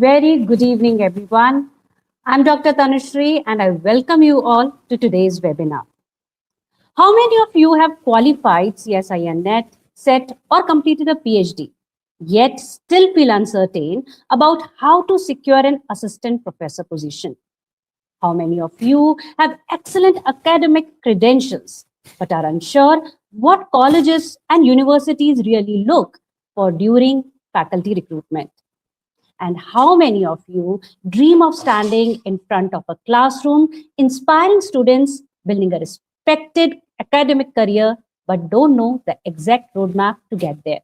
Very good evening, everyone. I'm Dr. Tanushree, and I welcome you all to today's webinar. How many of you have qualified CSIR NET, SET, or completed a PhD, yet still feel uncertain about how to secure an assistant professor position? How many of you have excellent academic credentials, but are unsure what colleges and universities really look for during faculty recruitment? And how many of you dream of standing in front of a classroom, inspiring students, building a respected academic career, but don't know the exact roadmap to get there?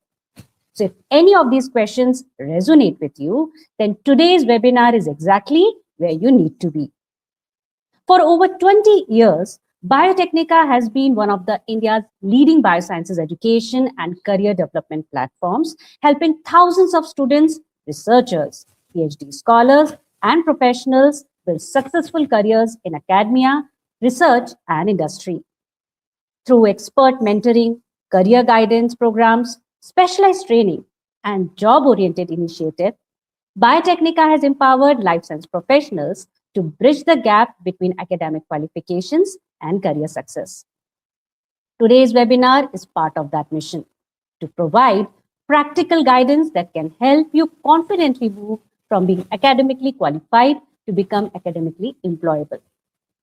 So if any of these questions resonate with you, then today's webinar is exactly where you need to be. For over 20 years, Biotechnica has been one of India's leading biosciences education and career development platforms, helping thousands of students, researchers, PhD scholars, and professionals build successful careers in academia, research, and industry. Through expert mentoring, career guidance programs, specialized training, and job-oriented initiatives, Biotechnica has empowered life science professionals to bridge the gap between academic qualifications and career success. Today's webinar is part of that mission, to provide practical guidance that can help you confidently move from being academically qualified to become academically employable.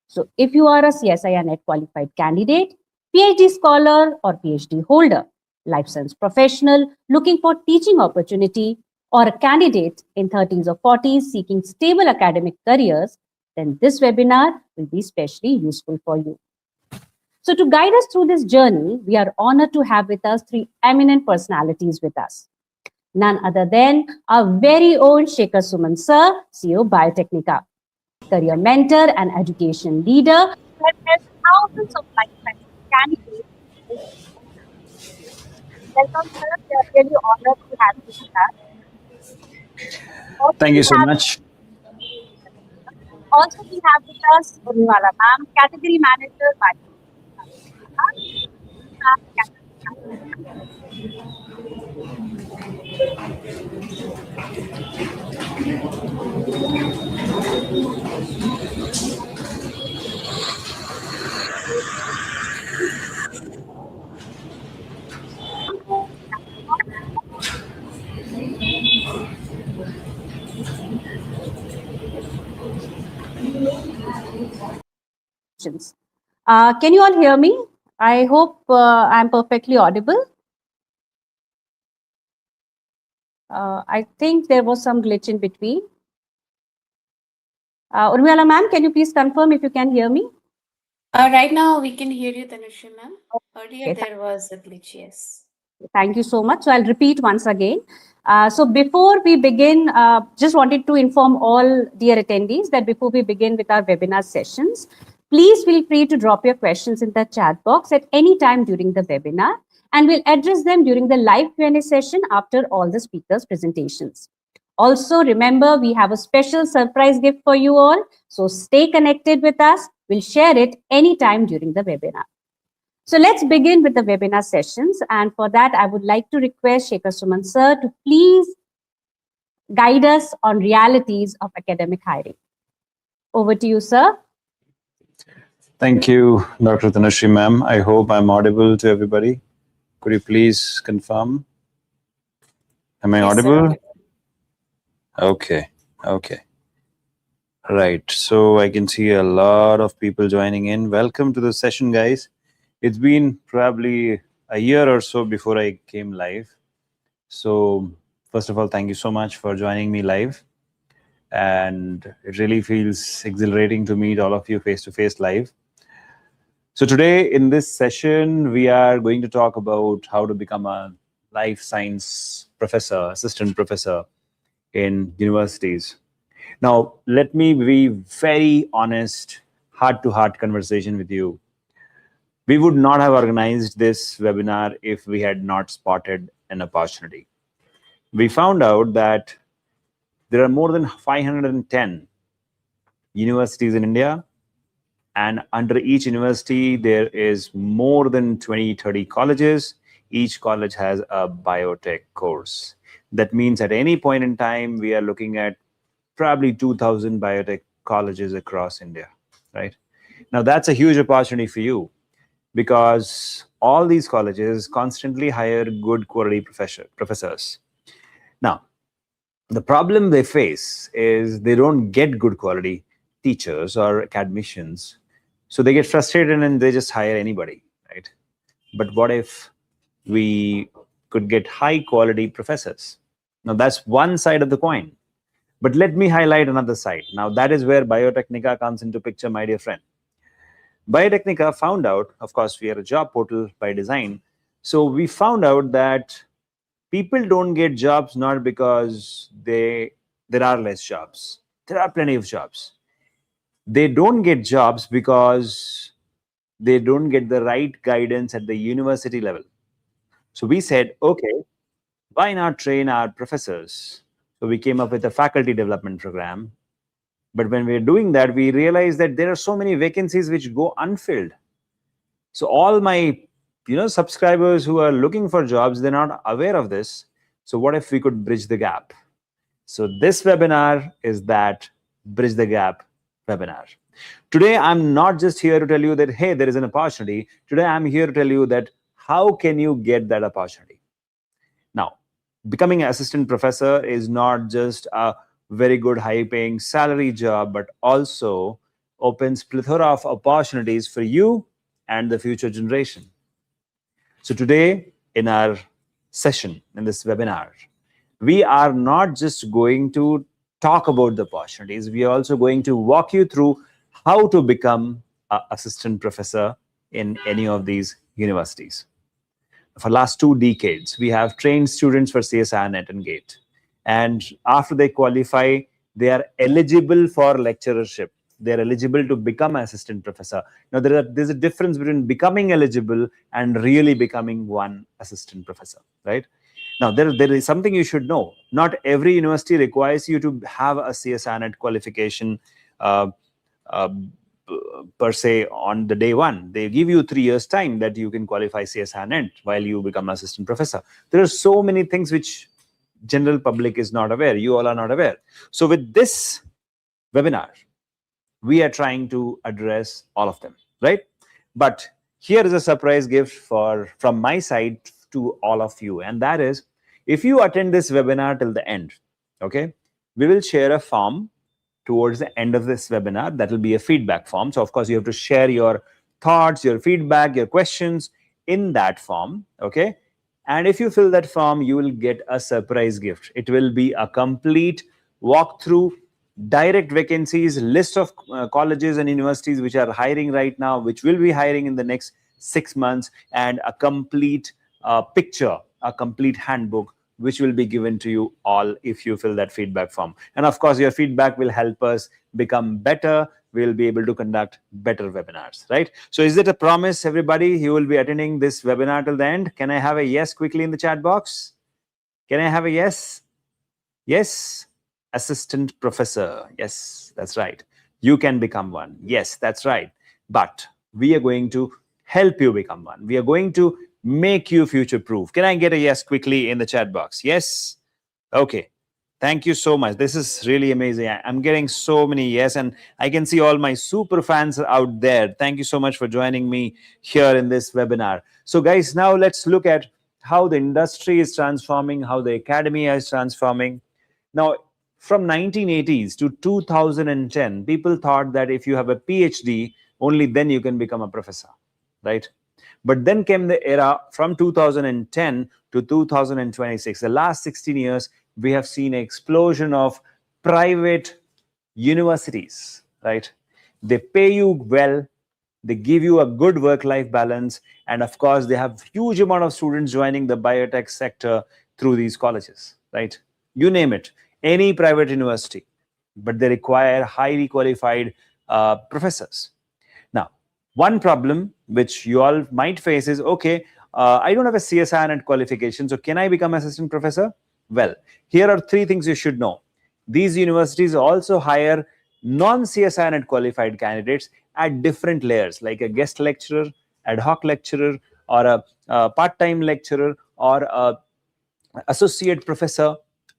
So if you are a CSIR NET qualified candidate, PhD scholar or PhD holder, life science professional looking for teaching opportunity, or a candidate in 30s or 40s seeking stable academic careers, then this webinar will be especially useful for you. So to guide us through this journey, we are honored to have with us three eminent personalities with us. None other than our very own Shekhar Suman sir, CEO Biotechnica, career mentor and education leader who has helped thousands of life science candidates. Welcome, sir. We are really honored to have you with us. Thank you so much. Also, we have with us Urmimala ma'am, category manager by Can you all hear me? I hope I'm perfectly audible. I think there was some glitch in between. Urmimala ma'am, can you please confirm if you can hear me? Right now we can hear you, Tanushree ma'am. Earlier there was a glitch, yes. Thank you so much. So I'll repeat once again. So before we begin, just wanted to inform all dear attendees that before we begin with our webinar sessions, please feel free to drop your questions in the chat box at any time during the webinar, and we'll address them during the live Q&A session after all the speakers' presentations. Also, remember, we have a special surprise gift for you all. So stay connected with us. We'll share it anytime during the webinar. So let's begin with the webinar sessions. And for that, I would like to request Shekhar Suman sir to please guide us on realities of academic hiring. Over to you, sir. Thank you, Dr. Tanushree ma'am. I hope I'm audible to everybody. Could you please confirm? Am I audible? Sir. Okay. Right. So I can see a lot of people joining in. Welcome to the session, guys. It's been probably a year or so before I came live. So, first of all, thank you so much for joining me live. And it really feels exhilarating to meet all of you face to face live. So, today in this session, we are going to talk about how to become a life science professor, assistant professor in universities. Now, let me be very honest, heart to heart conversation with you. We would not have organized this webinar if we had not spotted an opportunity. We found out that there are more than 510 universities in India, and under each university, there is more than 20, 30 colleges. Each college has a biotech course. That means at any point in time, we are looking at probably 2,000 biotech colleges across India, right? Now, that's a huge opportunity for you because all these colleges constantly hire good quality professors. Now, the problem they face is they don't get good quality teachers or academicians. So they get frustrated and they just hire anybody, right? But what if we could get high quality professors? Now, that's one side of the coin. But let me highlight another side. Now, that is where Biotechnica comes into picture, my dear friend. Biotechnica found out, of course, we are a job portal by design. So we found out that people don't get jobs not because there are less jobs. There are plenty of jobs. They don't get jobs because they don't get the right guidance at the university level. So we said, okay, why not train our professors? So we came up with a faculty development program. But when we're doing that, we realize that there are so many vacancies which go unfilled. So all my subscribers who are looking for jobs, they're not aware of this. So what if we could bridge the gap? So this webinar is that bridge the gap webinar. Today, I'm not just here to tell you that, hey, there is an opportunity. Today, I'm here to tell you that how can you get that opportunity? Now, becoming an assistant professor is not just a very good high paying salary job, but also opens plethora of opportunities for you and the future generation. So today in our session, in this webinar, we are not just going to talk about the opportunities, we are also going to walk you through how to become an assistant professor in any of these universities. For last 2 decades, we have trained students for CSIR NET and GATE. And after they qualify, they are eligible for lecturership. They're eligible to become an assistant professor. Now, there's a difference between becoming eligible and really becoming one assistant professor, right? Now, there is something you should know. Not every university requires you to have a CSIR NET qualification uh, per se on the day one. They give you 3 years time that you can qualify CSIR NET while you become an assistant professor. There are so many things which general public is not aware. You all are not aware. So with this webinar, we are trying to address all of them, right? But here is a surprise gift from my side to all of you, and that is, if you attend this webinar till the end, okay, we will share a form towards the end of this webinar. That will be a feedback form. So of course you have to share your thoughts, your feedback, your questions in that form, okay? And if you fill that form, you will get a surprise gift. It will be a complete walkthrough, direct vacancies, list of colleges and universities which are hiring right now, which will be hiring in the next 6 months, and a complete picture, a complete handbook, which will be given to you all if you fill that feedback form. And of course, your feedback will help us become better. We'll be able to conduct better webinars, right? So is it a promise, everybody? You will be attending this webinar till the end. Can I have a yes quickly in the chat box? Can I have a yes? Yes. Assistant professor. Yes, that's right. You can become one. Yes, that's right. But we are going to help you become one. We are going to make you future proof. Can I get a yes quickly in the chat box? Yes. Okay. Thank you so much. This is really amazing. I'm getting so many yes, and I can see all my super fans out there. Thank you so much for joining me here in this webinar. So guys, now let's look at how the industry is transforming, how the academia is transforming. Now, From 1980s to 2010, people thought that if you have a PhD, only then you can become a professor, right? But then came the era from 2010 to 2026. The last 16 years, we have seen an explosion of private universities, right? They pay you well, they give you a good work-life balance, and of course, they have huge amount of students joining the biotech sector through these colleges, right? You name it, any private university, but they require highly qualified professors. Now, one problem which you all might face is, okay, I don't have a CSIR NET qualification, so can I become assistant professor? Well, here are three things you should know. These universities also hire non-CSIR NET qualified candidates at different layers, like a guest lecturer, ad hoc lecturer, or a part-time lecturer, or a associate professor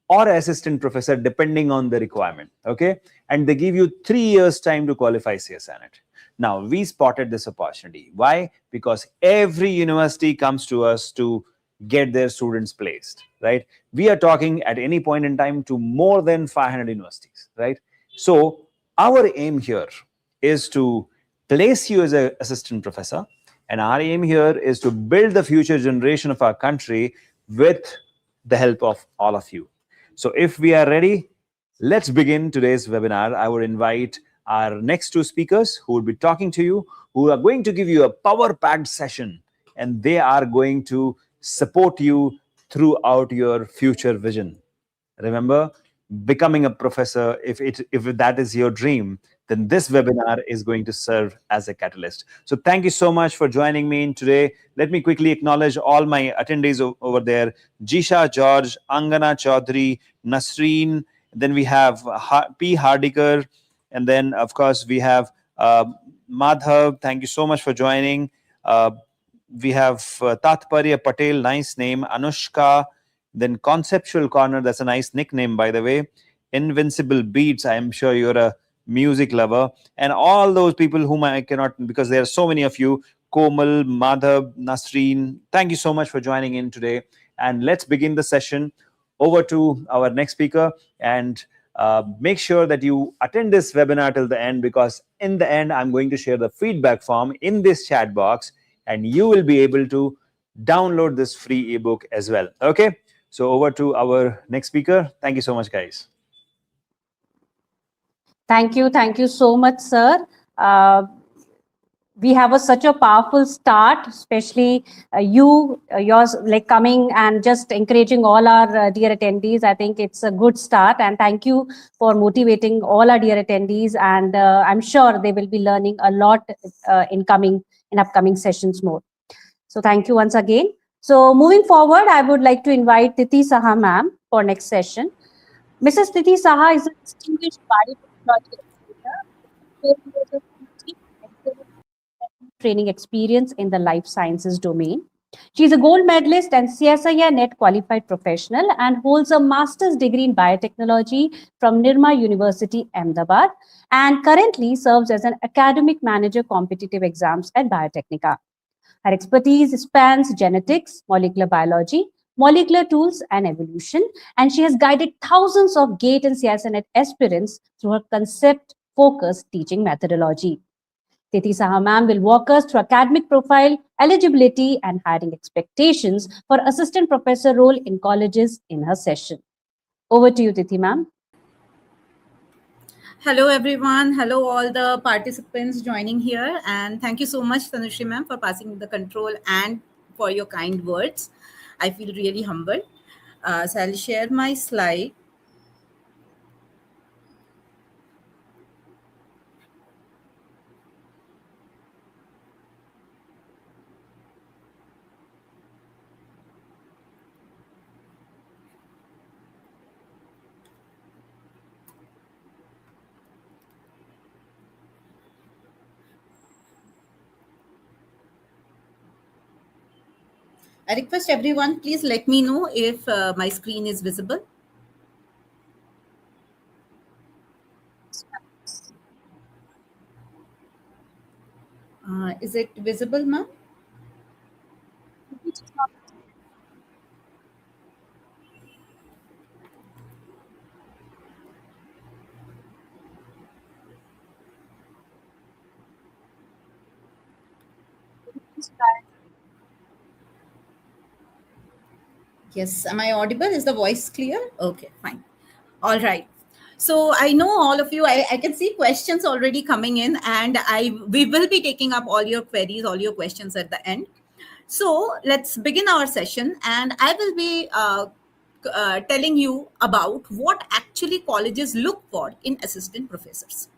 or assistant professor, depending on the requirement. Okay, and they give you 3 years time to qualify CSIR NET. Now we spotted this opportunity. Why? Because every university comes to us to get their students placed, right? We are talking at any point in time to more than 500 universities, right? So our aim here is to place you as an assistant professor, and our aim here is to build the future generation of our country with the help of all of you. So if we are ready, let's begin today's webinar. I would invite our next two speakers who will be talking to you, who are going to give you a power-packed session, and they are going to support you throughout your future vision. Remember, becoming a professor, if that is your dream, then this webinar is going to serve as a catalyst. So thank you so much for joining me in today. Let me quickly acknowledge all my attendees over there: Jisha George, Angana Chaudhary, Nasreen, then we have P. Hardikar, and then of course we have Madhav. Thank you so much for joining. We have Tatparya Patel, nice name. Anushka, then Conceptual Corner, that's a nice nickname, by the way. Invincible Beats, I am sure you're a music lover. And all those people whom I cannot, because there are so many of you: Komal, Madhav, Nasreen. Thank you so much for joining in today. And let's begin the session. Over to our next speaker. And make sure that you attend this webinar till the end, because in the end, I'm going to share the feedback form in this chat box, and you will be able to download this free ebook as well. Okay, so over to our next speaker. Thank you so much, guys. Thank you so much, sir. We have such a powerful start, especially yours, like coming and just encouraging all our dear attendees. I think it's a good start, and thank you for motivating all our dear attendees. And I'm sure they will be learning a lot in upcoming sessions more. So thank you once again. So moving forward, I would like to invite Tithi Saha ma'am for next session. Mrs. Tithi Saha is a distinguished biotechnology educator, training experience in the life sciences domain. She is a gold medalist and CSIR NET qualified professional and holds a master's degree in biotechnology from Nirma University, Ahmedabad, and currently serves as an academic manager competitive exams at Biotechnica. Her expertise spans genetics, molecular biology, molecular tools, and evolution, and she has guided thousands of GATE and CSIR NET aspirants through her concept-focused teaching methodology. Tithi Saha ma'am will walk us through academic profile, eligibility, and hiring expectations for assistant professor role in colleges in her session. Over to you, Tithi ma'am. Hello, everyone. Hello, all the participants joining here. And thank you so much, Tanushree ma'am, for passing the control and for your kind words. I feel really humbled. So I'll share my slide. I request everyone, please let me know if my screen is visible. Is it visible, ma'am? Yes, am I audible? Is the voice clear? Okay, fine. All right. So I know all of you, I can see questions already coming in, and we will be taking up all your queries, all your questions at the end. So let's begin our session, and I will be telling you about what actually colleges look for in assistant professors.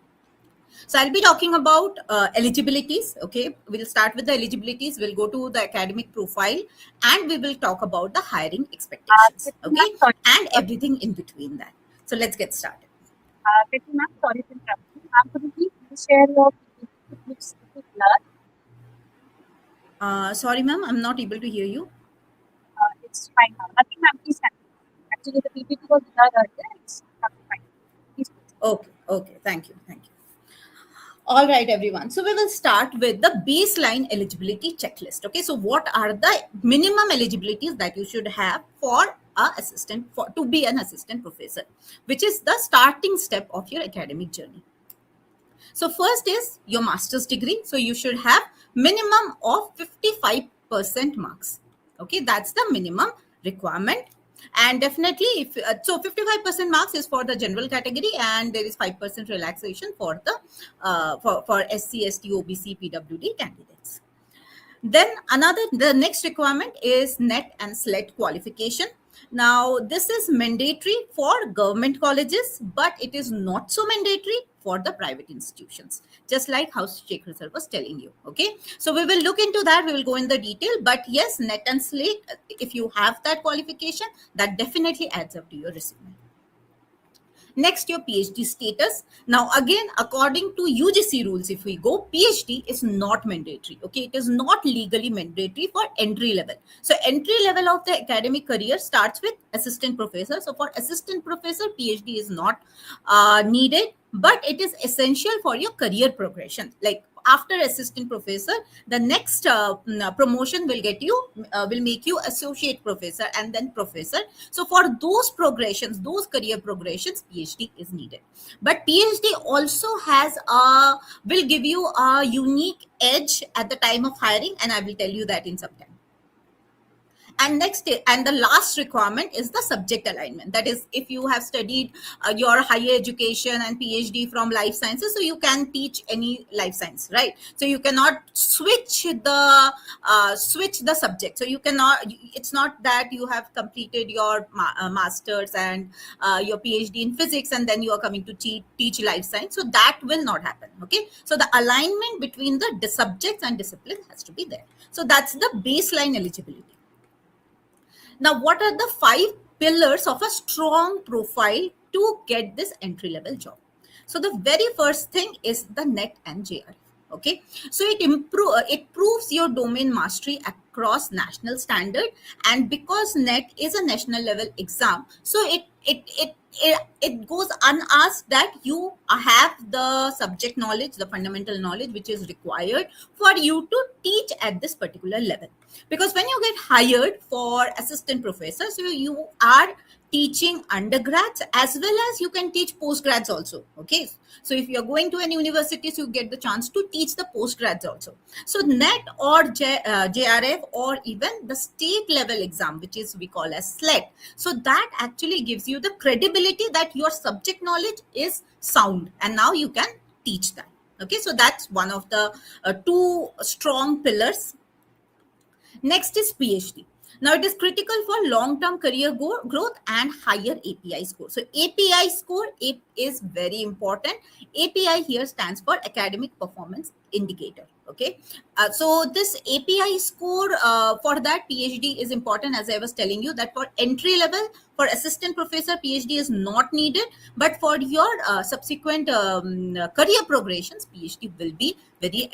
So I'll be talking about eligibilities. Okay, we'll start with the eligibilities. We'll go to the academic profile, and we will talk about the hiring expectations. Tithi Okay, ma'am, sorry, and everything in between that. So let's get started. Tithi ma'am, sorry to interrupt you. Ma'am, could you please share your PPT? It looks a bit blurred. Sorry, ma'am, I'm not able to hear you. It's fine now. Nothing, ma'am, please continue. Actually, the PPT was blurred earlier. It's nothing fine. Please proceed. Okay, thank you. All right, everyone. So we will start with the baseline eligibility checklist. Okay, so what are the minimum eligibilities that you should have for to be an assistant professor, which is the starting step of your academic journey. So first is your master's degree. So you should have minimum of 55% marks. Okay, that's the minimum requirement. And definitely, if so, 55% marks is for the general category, and there is 5% relaxation for the for SC, ST, OBC, PWD candidates. Then the next requirement is NET and SLET qualification. Now, this is mandatory for government colleges, but it is not so mandatory for the private institutions, just like how Shekhar sir was telling you. Okay, so we will look into that. We will go in the detail, but yes, NET and SLET, if you have that qualification, that definitely adds up to your resume. Next, your PhD status. Now, again, according to UGC rules, if we go, PhD is not mandatory. Okay, it is not legally mandatory for entry level. So, entry level of the academic career starts with assistant professor. So, for assistant professor, PhD is not needed, but it is essential for your career progression. Like after assistant professor, the next promotion will make you associate professor and then professor. So for those progressions, those career progressions, PhD is needed. But PhD also will give you a unique edge at the time of hiring, and I will tell you that in some time. And the last requirement is the subject alignment. That is, if you have studied your higher education and PhD from life sciences, so you can teach any life science, right? So you cannot switch the subject. So you cannot. It's not that you have completed your masters and your PhD in physics, and then you are coming to teach life science. So that will not happen. Okay. So the alignment between the subjects and discipline has to be there. So that's the baseline eligibility. Now, what are the 5 pillars of a strong profile to get this entry level job? So the very first thing is the NET and JRF. Okay, so it proves your domain mastery across national standard, and because NET is a national level exam, so it goes unasked that you have the subject knowledge, the fundamental knowledge which is required for you to teach at this particular level. Because when you get hired for assistant professor, so you are teaching undergrads as well as you can teach postgrads also. Okay, so if you're going to any universities, you get the chance to teach the postgrads also. So NET or JRF or even the state level exam, which is we call as SLET, so that actually gives you the credibility that your subject knowledge is sound, and now you can teach that. Okay, so that's one of the 2 strong pillars. Next is PhD. Now, it is critical for long-term career growth and higher API score. So, API score is very important. API here stands for Academic Performance Indicator. Okay. So, this API score for that PhD is important. As I was telling you, that for entry level, for assistant professor, PhD is not needed. But for your subsequent career progressions, PhD will be very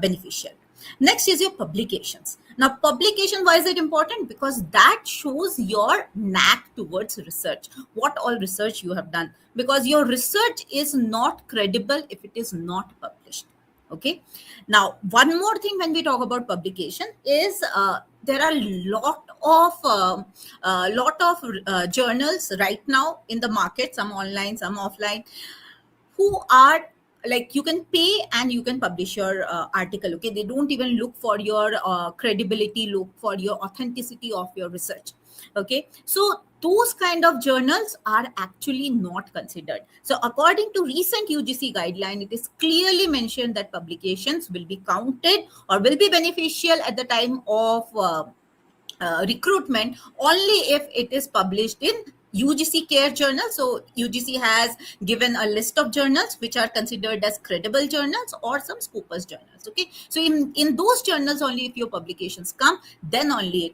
beneficial. Next is your publications. Now, publication, why is it important? Because that shows your knack towards research, what all research you have done. Because your research is not credible if it is not published. Okay. Now, one more thing when we talk about publication is there are lot of journals right now in the market, some online, some offline, who are like you can pay and you can publish your article. Okay, they don't even look for your credibility, look for your authenticity of your research. Okay, so those kind of journals are actually not considered. So according to recent UGC guideline, it is clearly mentioned that publications will be counted or will be beneficial at the time of recruitment only if it is published in UGC Care Journal. So UGC has given a list of journals which are considered as credible journals or some Scopus journals. Okay, so in those journals only if your publications come, then only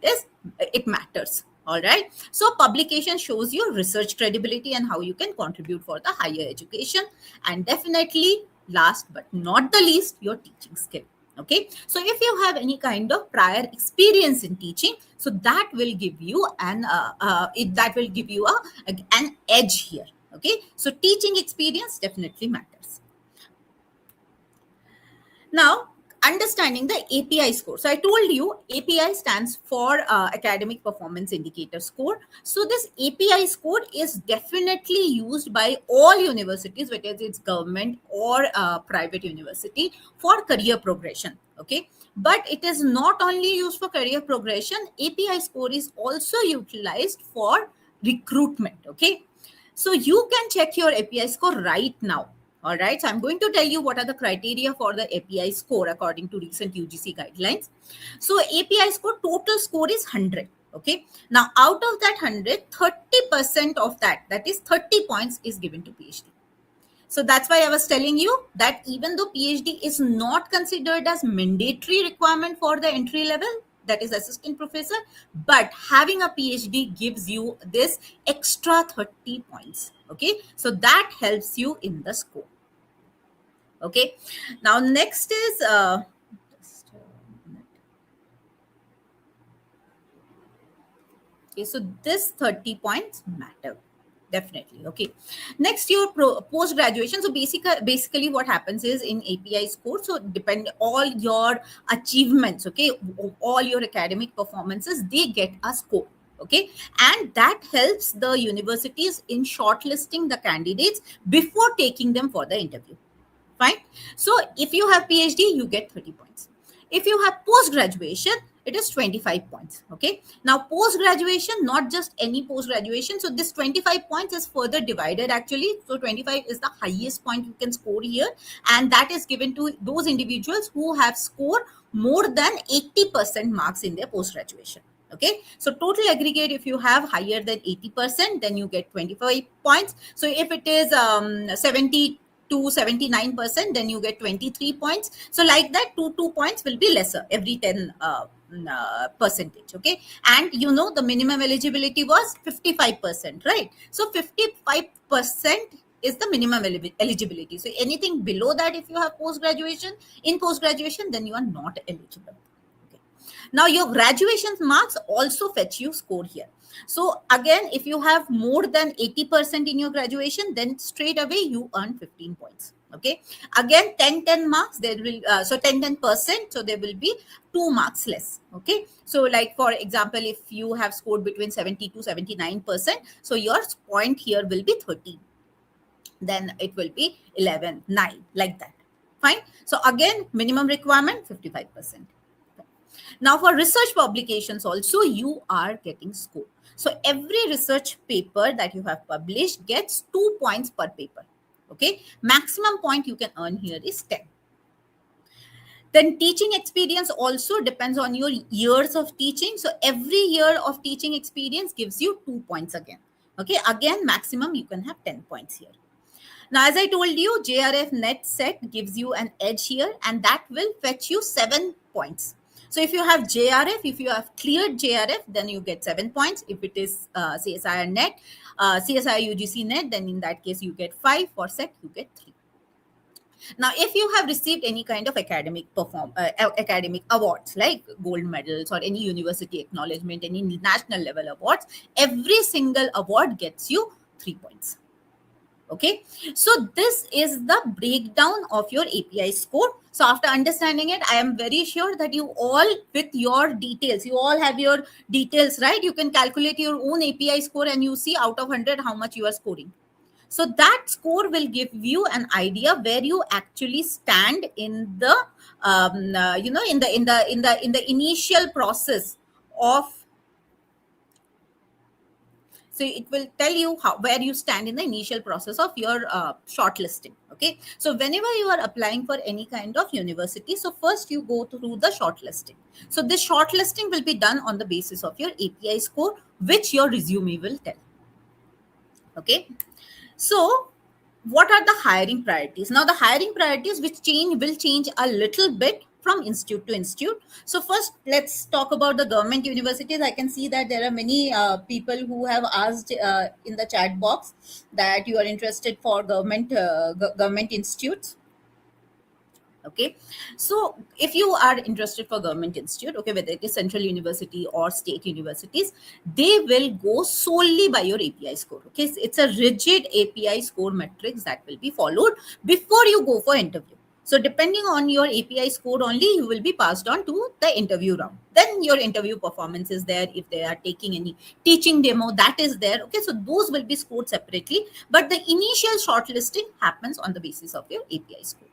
it matters. All right, so publication shows your research credibility and how you can contribute for the higher education, and definitely last but not the least, your teaching skill. Okay, so if you have any kind of prior experience in teaching, so that will give you an edge here. Okay, so teaching experience definitely matters. Now, understanding the API score. So I told you API stands for Academic Performance Indicator Score. So this API score is definitely used by all universities, whether it's government or private university, for career progression. Okay, but it is not only used for career progression. API score is also utilized for recruitment. Okay, so you can check your API score right now. All right, so I'm going to tell you what are the criteria for the API score according to recent UGC guidelines. So API score, total score is 100. Okay, now out of that 100, 30% of that is 30 points is given to PhD. So that's why I was telling you that even though PhD is not considered as mandatory requirement for the entry level, that is assistant professor, but having a PhD gives you this extra 30 points. Okay, so that helps you in the score. Okay, now next is okay, so this 30 points matter definitely. Okay, next your post graduation. So basically what happens is in API score, so depend all your achievements, okay, all your academic performances, they get a score. Okay, and that helps the universities in shortlisting the candidates before taking them for the interview. Fine. So if you have PhD, you get 30 points. If you have post graduation, it is 25 points. Okay, now post graduation, not just any post graduation. So this 25 points is further divided actually. So 25 is the highest point you can score here, and that is given to those individuals who have scored more than 80% marks in their post graduation. Okay, so total aggregate, if you have higher than 80%, then you get 25 points. So if it is 70 to 79%, then you get 23 points. So like that, 2 points will be lesser every 10 percentage. Okay, and you know the minimum eligibility was 55%, right? So 55% is the minimum eligibility. So anything below that, if you have post graduation, then you are not eligible. Now your graduation marks also fetch you score here. So again, if you have more than 80% in your graduation, then straight away you earn 15 points. Okay, again 10 marks, there will so 10%, so there will be 2 marks less. Okay, so like for example, if you have scored between 70 to 79%, so your point here will be 30, then it will be 11, 9, like that. Fine. So again, minimum requirement 55%. Now for research publications also, you are getting score. So every research paper that you have published gets 2 points per paper. Okay, maximum point you can earn here is 10. Then teaching experience also depends on your years of teaching. So every year of teaching experience gives you 2 points again. Okay, again maximum you can have 10 points here. Now, as I told you, JRF net set gives you an edge here, and that will fetch you 7 points. So if you have JRF, if you have cleared JRF, then you get 7 points. If it is CSIR net, CSIR UGC net, then in that case you get 5. For set, you get 3. Now, if you have received any kind of academic awards like gold medals or any university acknowledgement, any national level awards, every single award gets you 3 points. Okay, so this is the breakdown of your API score. So after understanding it, I am very sure that you all, with your details, you all have your details, right? You can calculate your own API score and you see out of 100 how much you are scoring. So that score will give you an idea where you actually stand in the in the initial process of So it will tell you where you stand in the initial process of your shortlisting. Okay, so whenever you are applying for any kind of university, so first you go through the shortlisting. So this shortlisting will be done on the basis of your API score, which your resume will tell. Okay, so what are the hiring priorities? Now the hiring priorities will change a little bit from institute to institute. So first, let's talk about the government universities. I can see that there are many people who have asked in the chat box that you are interested for government institutes. Okay, so if you are interested for government institute, okay, whether it is central university or state universities, they will go solely by your API score. Okay, so it's a rigid API score metrics that will be followed before you go for interview. So depending on your API score only, you will be passed on to the interview round. Then your interview performance is there. If they are taking any teaching demo, that is there. Okay, so those will be scored separately, but the initial shortlisting happens on the basis of your API score.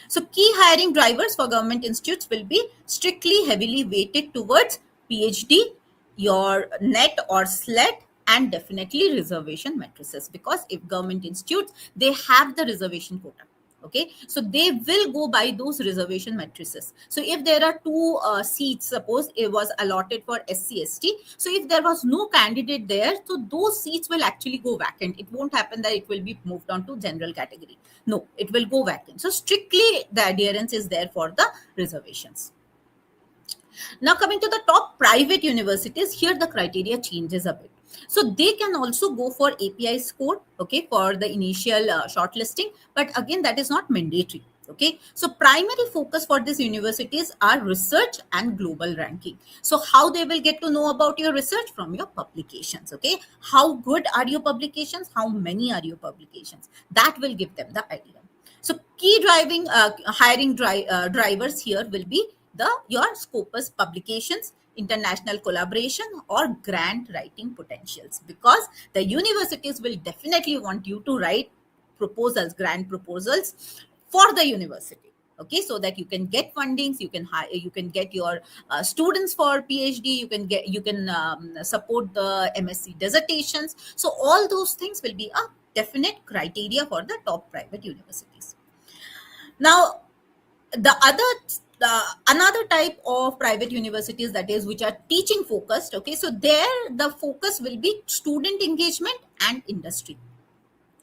So key hiring drivers for government institutes will be strictly heavily weighted towards PhD, your NET or SLET, and definitely reservation matrices, because if government institutes, they have the reservation quota. Okay, so they will go by those reservation matrices. So if there are two seats, suppose it was allotted for SC/ST, so if there was no candidate there, so those seats will actually go vacant. It won't happen that it will be moved on to general category. No, it will go vacant. So strictly the adherence is there for the reservations. Now coming to the top private universities, here the criteria changes a bit. So they can also go for API score, okay, for the initial shortlisting, but again, that is not mandatory. Okay, so primary focus for these universities are research and global ranking. So how they will get to know about your research? From your publications. Okay, how good are your publications? How many are your publications? That will give them the idea. So key hiring drivers here will be your Scopus publications, international collaboration, or grant writing potentials, because the universities will definitely want you to write grant proposals for the university. Okay, so that you can get fundings, you can get your students for PhD, you can support the MSc dissertations. So all those things will be a definite criteria for the top private universities. Now another type of private universities, that is, which are teaching focused. Okay, so there the focus will be student engagement and industry.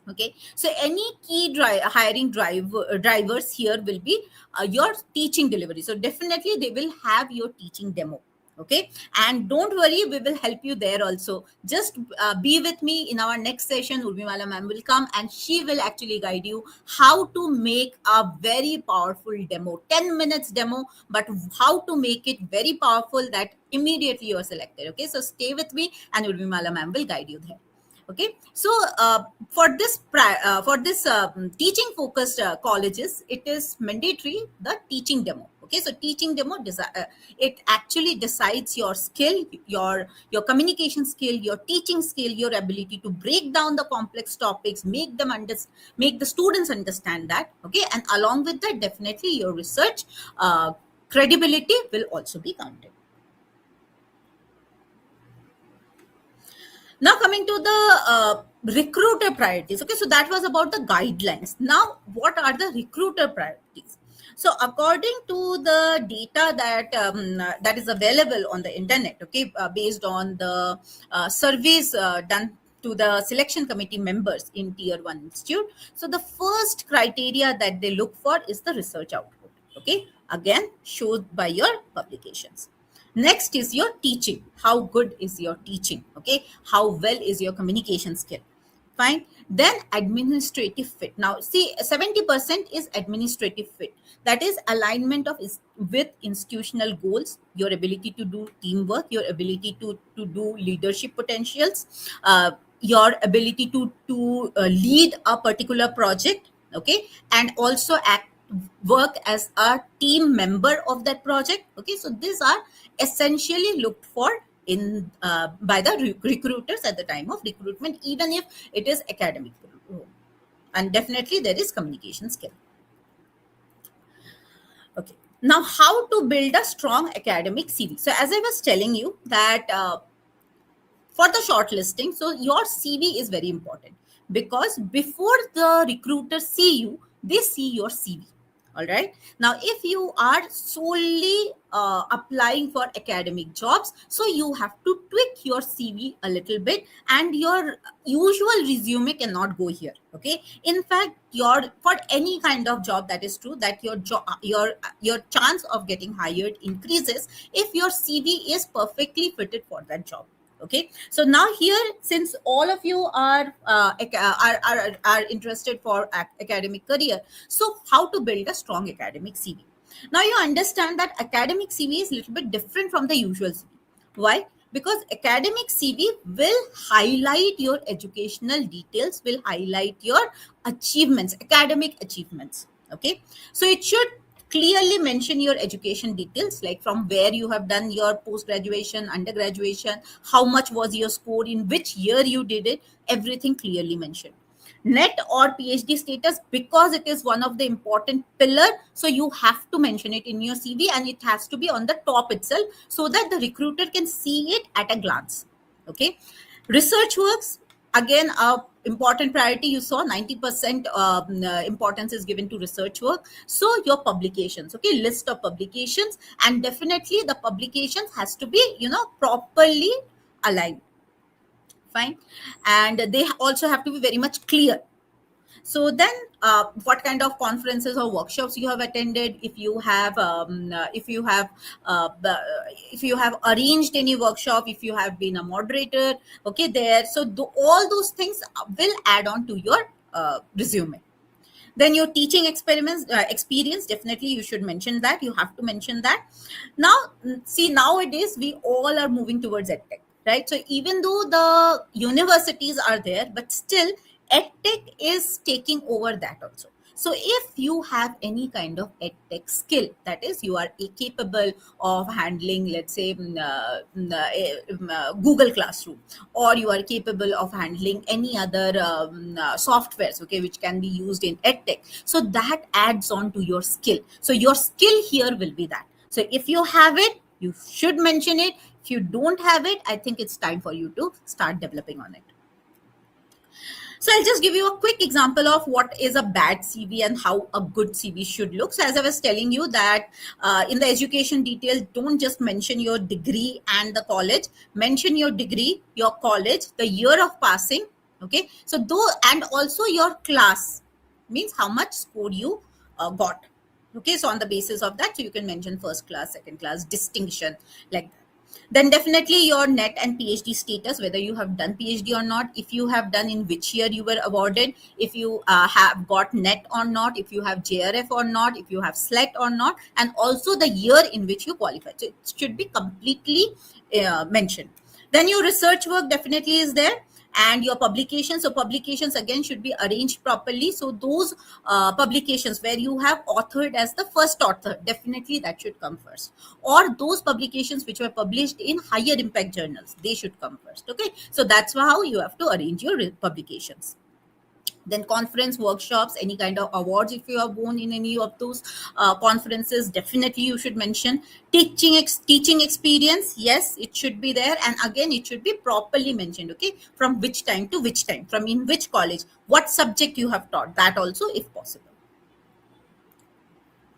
Okay, so any key hiring drivers here will be your teaching delivery. So definitely they will have your teaching demo. Okay, and don't worry, we will help you there also. Just be with me in our next session. Urmimala ma'am will come and she will actually guide you how to make a very powerful demo, 10 minutes demo, but how to make it very powerful that immediately you are selected. Okay, so stay with me and Urmimala ma'am will guide you there. Okay, so for this teaching focused colleges, it is mandatory the teaching demo. Okay, so teaching demo it actually decides your skill, your communication skill, your teaching skill, your ability to break down the complex topics, make the students understand that. Okay, and along with that, definitely your research credibility will also be counted. Now coming to the recruiter priorities. Okay, so that was about the guidelines. Now, what are the recruiter priorities? So according to the data that is available on the internet, okay, based on the surveys done to the selection committee members in tier 1 institute. So the first criteria that they look for is the research output. Okay, again, showed by your publications. Next is your teaching. How good is your teaching? Okay, how well is your communication skill? Fine. Then administrative fit. Now see, 70% is administrative fit. That is alignment with institutional goals, your ability to do teamwork, your ability to do leadership potentials, your ability to lead a particular project. Okay, and also work as a team member of that project. Okay, so these are essentially looked for in by the recruiters at the time of recruitment, even if it is academic role. And definitely there is communication skill. Okay, now how to build a strong academic CV? So as I was telling you that for the shortlisting. So your CV is very important, because before the recruiter see you, they see your CV. All right. Now, if you are solely applying for academic jobs, so you have to tweak your CV a little bit, and your usual resume cannot go here. Okay. In fact, for any kind of job, that is true, that your chance of getting hired increases if your CV is perfectly fitted for that job. Okay, so now here, since all of you are interested for academic career, so how to build a strong academic CV? Now you understand that academic CV is a little bit different from the usual CV. Why? Because academic CV will highlight your educational details, will highlight your achievements, academic achievements. Okay, so it should clearly mention your education details, like from where you have done your post graduation, undergraduation, how much was your score, in which year you did it, everything clearly mentioned. Net or PhD status, because it is one of the important pillar, so you have to mention it in your CV, and it has to be on the top itself, so that the recruiter can see it at a glance. Okay, research works, again important priority. You saw 90% importance is given to research work. So your publications, okay, list of publications, and definitely the publications has to be properly aligned. Fine. And they also have to be very much clear. So then what kind of conferences or workshops you have attended, if you have if you have arranged any workshop, if you have been a moderator, okay, there. So all those things will add on to your resume. Then your teaching experience, definitely you should mention that. You have to mention that. Now, see, nowadays we all are moving towards edtech, right? So even though the universities are there, but still edtech is taking over that also. So if you have any kind of edtech skill, that is, you are capable of handling, let's say, Google Classroom, or you are capable of handling any other softwares, okay, which can be used in edtech, so that adds on to your skill. So your skill here will be that. So if you have it, you should mention it. If you don't have it, I think it's time for you to start developing on it. So I'll just give you a quick example of what is a bad CV and how a good CV should look. So as I was telling you that in the education details, don't just mention your degree and the college. Mention your degree, your college, the year of passing. Okay. So and also your class, means how much score you got. Okay. So on the basis of that, so you can mention first class, second class, distinction, like that. Then definitely your net and PhD status, whether you have done PhD or not, if you have done, in which year you were awarded, if you have got net or not, if you have JRF or not, if you have SLET or not, and also the year in which you qualified. So it should be completely mentioned. Then your research work definitely is there, and your publications. So publications again should be arranged properly. So those publications where you have authored as the first author, definitely that should come first. Or those publications which were published in higher impact journals, they should come first. Okay, so that's how you have to arrange your publications. Then conference, workshops, any kind of awards, if you have won in any of those conferences, definitely you should mention. Teaching experience, yes, it should be there, and again it should be properly mentioned. Okay, from which time to which time, from in which college, what subject you have taught, that also if possible.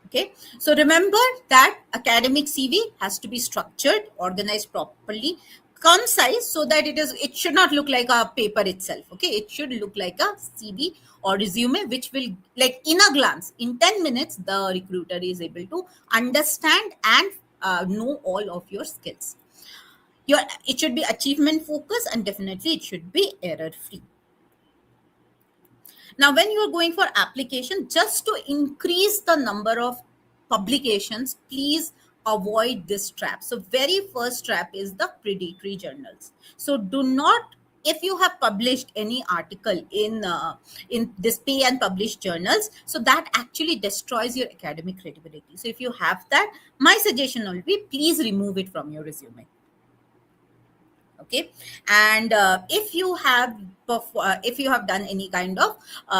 Okay, so remember that academic CV has to be structured, organized properly, concise, so that it should not look like a paper itself. Okay, it should look like a CV or resume, which will, like, in a glance, in 10 minutes, the recruiter is able to understand and know all of your skills. It should be achievement focused, and definitely it should be error free. Now, when you are going for application, just to increase the number of publications, please avoid this trap. So very first trap is the predatory journals. So do not, if you have published any article in this pay and publish journals, so that actually destroys your academic credibility. So if you have that, my suggestion will be, please remove it from your resume. Okay, and if you have done any kind of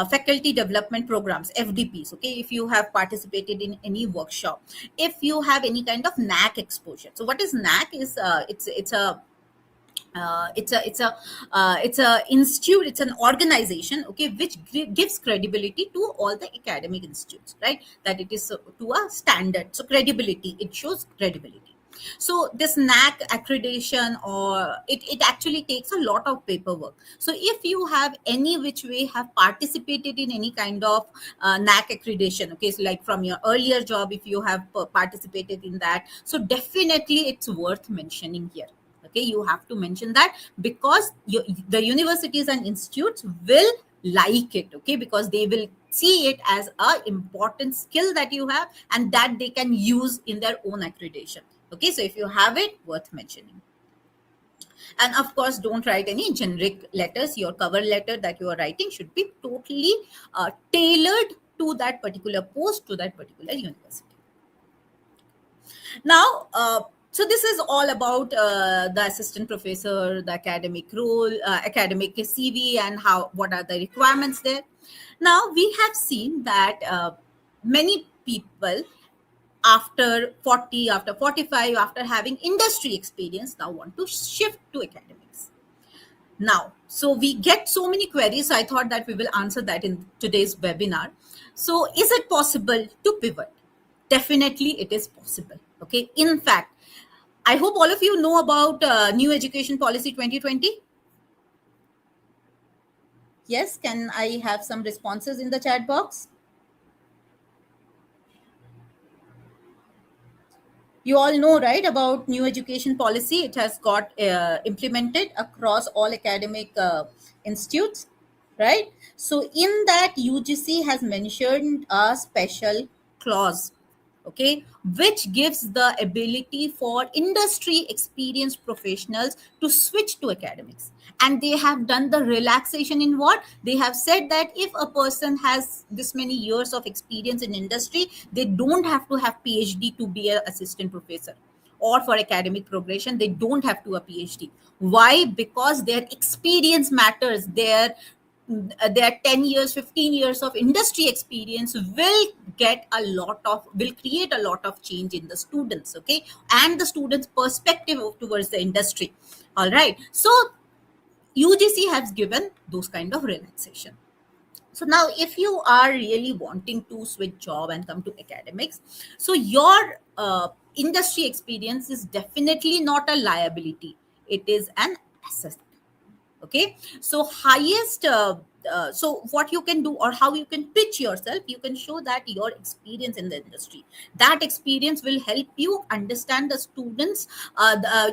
faculty development programs, FDPs, okay, if you have participated in any workshop, if you have any kind of NAC exposure. So what is NAC? Is it's a It's a institute, it's an organization, okay, which gives credibility to all the academic institutes, right? That it is to a standard, so credibility, it shows credibility. So this NAC accreditation, or it actually takes a lot of paperwork. So if you have any which way have participated in any kind of NAC accreditation, okay, so like from your earlier job, if you have participated in that, so definitely it's worth mentioning here. Okay, you have to mention that, because the universities and institutes will like it, okay, because they will see it as a important skill that you have and that they can use in their own accreditation. Okay, so if you have it, worth mentioning. And of course, don't write any generic letters. Your cover letter that you are writing should be totally tailored to that particular post, to that particular university. Now, so this is all about the assistant professor, the academic role, academic CV, and what are the requirements there. Now, we have seen that many people after 40, after 45, after having industry experience, now want to shift to academics. Now, so we get so many queries, so I thought that we will answer that in today's webinar. So is it possible to pivot? Definitely it is possible. Okay. In fact, I hope all of you know about New Education Policy 2020. Yes, can I have some responses in the chat box? You all know, right, about New Education Policy. It has got implemented across all academic institutes, right? So in that, UGC has mentioned a special clause, okay, which gives the ability for industry experienced professionals to switch to academics. And they have done the relaxation in what? They have said that if a person has this many years of experience in industry, they don't have to have PhD to be an assistant professor, or for academic progression, they don't have to a PhD. Why? Because their experience matters. Their 10 years, 15 years of industry experience will create a lot of change in the students, okay, and the students perspective towards the industry. All right, so UGC has given those kind of relaxation. So now if you are really wanting to switch job and come to academics, so your industry experience is definitely not a liability, it is an asset. Okay, so so what you can do, or how you can pitch yourself, you can show that your experience in the industry, that experience will help you understand the students,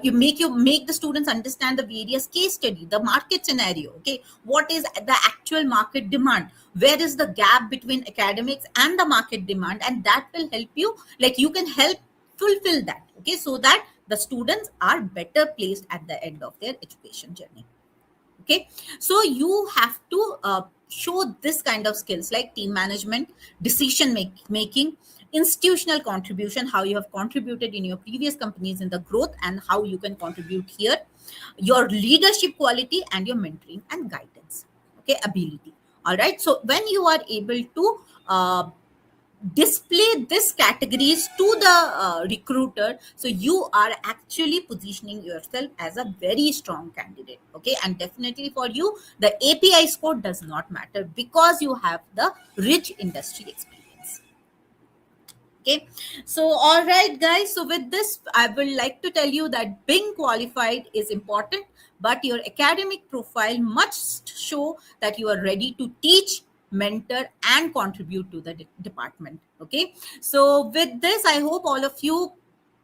you make the students understand the various case study, the market scenario, okay, what is the actual market demand, where is the gap between academics and the market demand, and that will help you, like you can help fulfill that, okay, so that the students are better placed at the end of their education journey. Okay, so you have to show this kind of skills like team management, decision making, institutional contribution, how you have contributed in your previous companies in the growth and how you can contribute here, your leadership quality, and your mentoring and guidance, okay, ability. All right, so when you are able to display these categories to the recruiter, so you are actually positioning yourself as a very strong candidate, okay, and definitely for you the API score does not matter because you have the rich industry experience. Okay, so all right guys, so with this I would like to tell you that being qualified is important, but your academic profile must show that you are ready to teach, mentor, and contribute to the department. Okay, so with this I hope all of you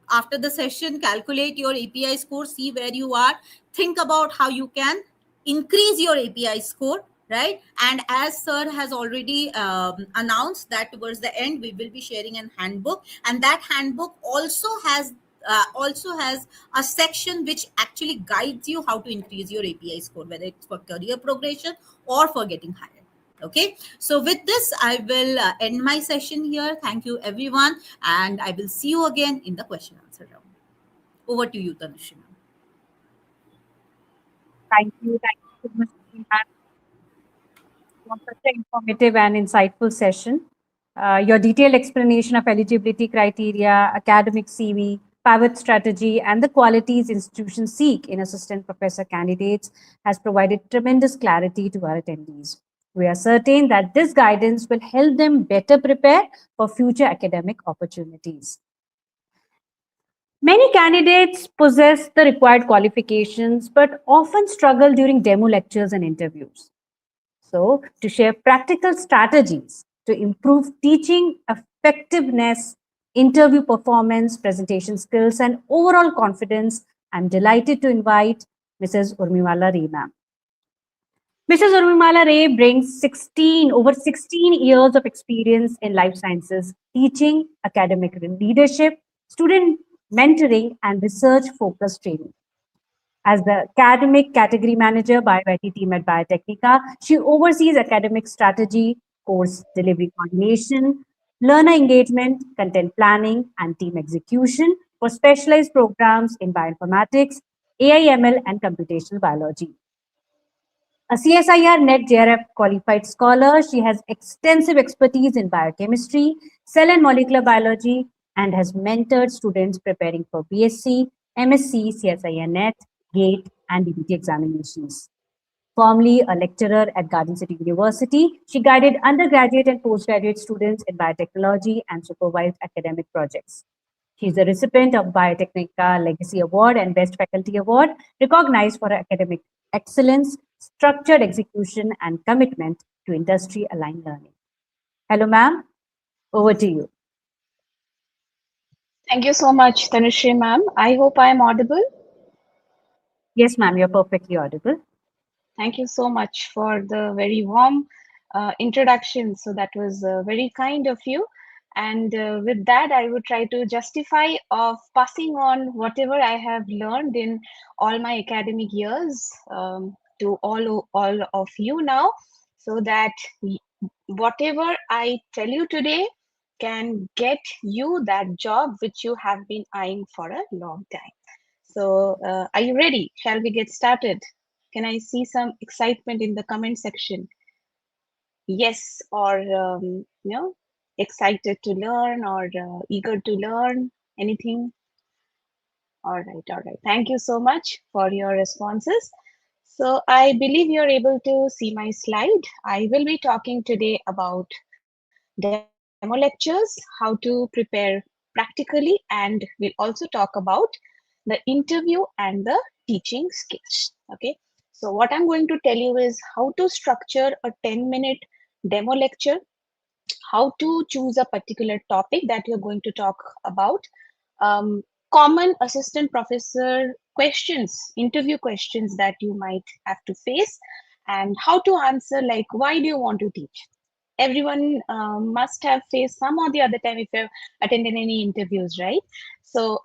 after the session calculate your API score, see where you are, think about how you can increase your API score, right? And as sir has already announced that towards the end we will be sharing an handbook, and that handbook also has a section which actually guides you how to increase your API score, whether it's for career progression or for getting hired. Okay, so with this I will end my session here. Thank you everyone, and I will see you again in the question answer round. Over to you, Tanushree ma'am. Thank you. Thank you so much for such an informative and insightful session. Your detailed explanation of eligibility criteria, academic CV, pivot strategy, and the qualities institutions seek in assistant professor candidates has provided tremendous clarity to our attendees. We are certain that this guidance will help them better prepare for future academic opportunities. Many candidates possess the required qualifications but often struggle during demo lectures and interviews. So, to share practical strategies to improve teaching effectiveness, interview performance, presentation skills, and overall confidence, I'm delighted to invite Mrs. Urmimala Ray, ma'am. Mrs. Urmimala Ray brings over 16 years of experience in life sciences, teaching, academic leadership, student mentoring, and research-focused training. As the academic category manager by IT team at Biotechnica, she oversees academic strategy, course delivery coordination, learner engagement, content planning, and team execution for specialized programs in bioinformatics, AI/ML, and computational biology. A CSIR NET JRF qualified scholar, she has extensive expertise in biochemistry, cell and molecular biology, and has mentored students preparing for BSc, MSc, CSIR NET, GATE, and DBT examinations. Formerly a lecturer at Garden City University, she guided undergraduate and postgraduate students in biotechnology and supervised academic projects. She is a recipient of Biotechnica Legacy Award and Best Faculty Award, recognized for her academic excellence, structured execution, and commitment to industry-aligned learning. Hello, ma'am. Over to you. Thank you so much, Tanushree ma'am. I hope I am audible. Yes, ma'am, you're perfectly audible. Thank you so much for the very warm introduction. So that was very kind of you. And with that, I would try to justify of passing on whatever I have learned in all my academic years to all of you now, so that whatever I tell you today can get you that job which you have been eyeing for a long time. So are you ready? Shall we get started? Can I see some excitement in the comment section? Yes, or excited to learn, or eager to learn, anything? All right, all right. Thank you so much for your responses. So I believe you're able to see my slide. I will be talking today about demo lectures, how to prepare practically, and we'll also talk about the interview and the teaching skills. Okay. So what I'm going to tell you is how to structure a 10-minute demo lecture, how to choose a particular topic that you're going to talk about, um, common assistant professor questions, interview questions that you might have to face, and how to answer, like, why do you want to teach? Everyone must have faced some or the other time if you've attended any interviews, right? So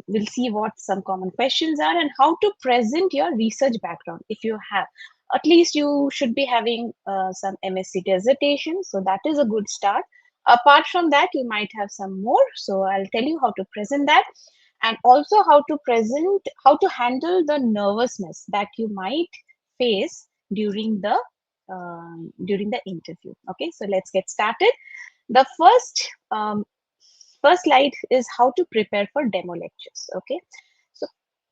we'll see what some common questions are and how to present your research background. If you have, at least you should be having some MSc dissertation, so that is a good start. Apart from that, you might have some more, so I'll tell you how to present that, and also how to handle the nervousness that you might face during the interview. Okay, so let's get started. The first slide is how to prepare for demo lectures. Okay, so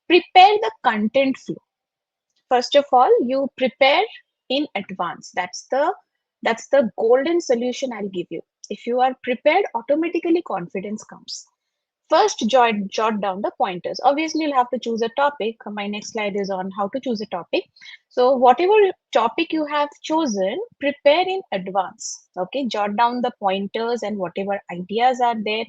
prepare the content flow. First of all, you prepare in advance. That's the golden solution I'll give you. If you are prepared, automatically confidence comes. First, jot down the pointers. Obviously, you'll have to choose a topic. My next slide is on how to choose a topic. So whatever topic you have chosen, prepare in advance. Okay, jot down the pointers and whatever ideas are there.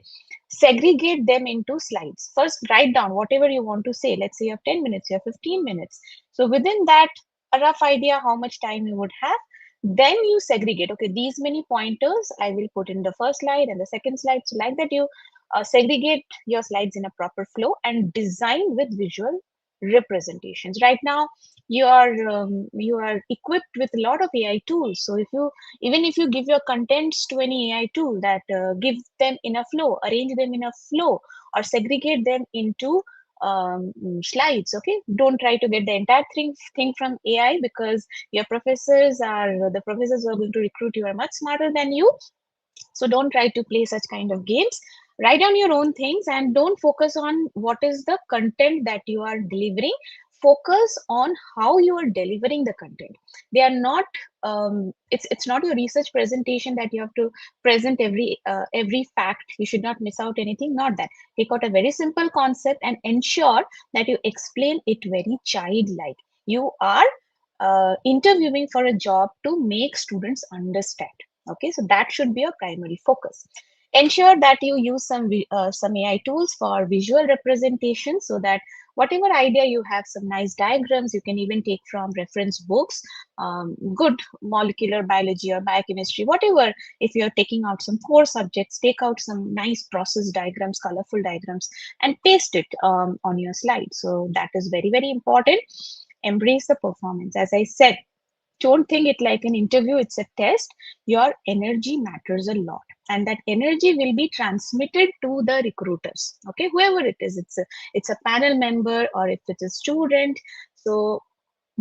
Segregate them into slides. First, write down whatever you want to say. Let's say you have 10 minutes, you have 15 minutes. So within that, a rough idea how much time you would have. Then you segregate. Okay, these many pointers I will put in the first slide and the second slide. So like that, you segregate your slides in a proper flow and design with visual representations. Right now, you are equipped with a lot of AI tools. So even if you give your contents to any AI tool, that give them in a flow, arrange them in a flow, or segregate them into slides. Okay, don't try to get the entire thing from AI, because the professors who are going to recruit you are much smarter than you. So don't try to play such kind of games. Write down your own things and don't focus on what is the content that you are delivering. Focus on how you are delivering the content. They are not it's not your research presentation that you have to present every fact. You should not miss out anything. Not that. Take out a very simple concept and ensure that you explain it very childlike. You are interviewing for a job to make students understand. Okay, so that should be your primary focus. Ensure that you use some AI tools for visual representation, so that whatever idea you have, some nice diagrams, you can even take from reference books, good molecular biology or biochemistry, whatever. If you're taking out some core subjects, take out some nice process diagrams, colorful diagrams, and paste it on your slide. So that is very, very important. Embrace the performance. As I said, don't think it like an interview, it's a test. Your energy matters a lot, and that energy will be transmitted to the recruiters. Okay, whoever it is, it's a panel member or if it's a student. So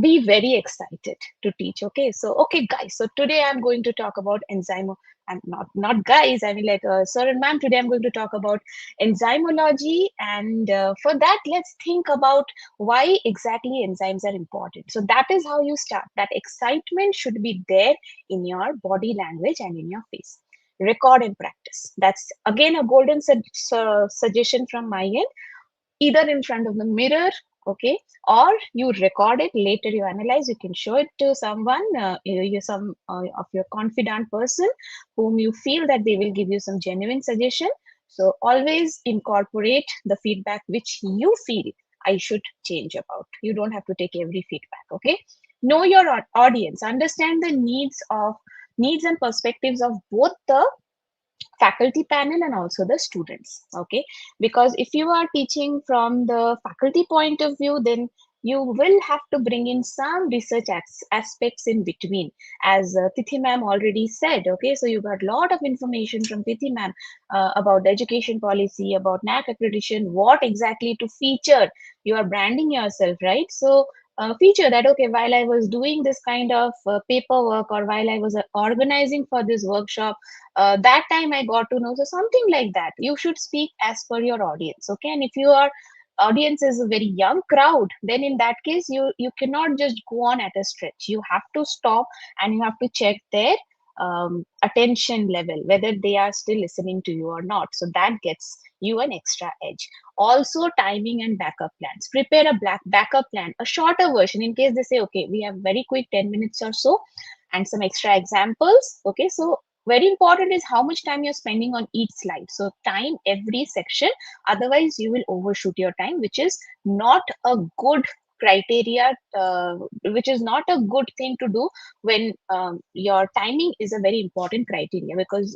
be very excited to teach. Okay, so okay guys, so today I'm going to talk about enzyme. And not guys, I mean like sir and ma'am, today I'm going to talk about enzymology. And for that, let's think about why exactly enzymes are important. So that is how you start. That excitement should be there in your body language and in your face. Record and practice. That's again a golden suggestion from my end. Either in front of the mirror, okay, or you record it, later you analyze, you can show it to someone, some of your confidant person whom you feel that they will give you some genuine suggestion. So always incorporate the feedback which you feel I should change about. You don't have to take every feedback. Okay, know your audience, understand the needs and perspectives of both the faculty panel and also the students. Okay, because if you are teaching from the faculty point of view, then you will have to bring in some research aspects in between, as Tithi ma'am already said. Okay, so you got a lot of information from Tithi ma'am about the education policy, about NAC accreditation, what exactly to feature. You are branding yourself, right? So feature that, okay, while I was doing this kind of paperwork, or while I was organizing for this workshop, that time I got to know. So something like that, you should speak as per your audience. Okay, and if your audience is a very young crowd, then in that case you cannot just go on at a stretch. You have to stop and you have to check their attention level, whether they are still listening to you or not. So that gets you an extra edge. Also, timing and backup plans. Prepare a backup plan, a shorter version, in case they say, okay, we have very quick 10 minutes or so and some extra examples. Okay, so very important is how much time you're spending on each slide. So time every section, otherwise you will overshoot your time, which is not a good criteria, which is not a good thing to do when your timing is a very important criteria, because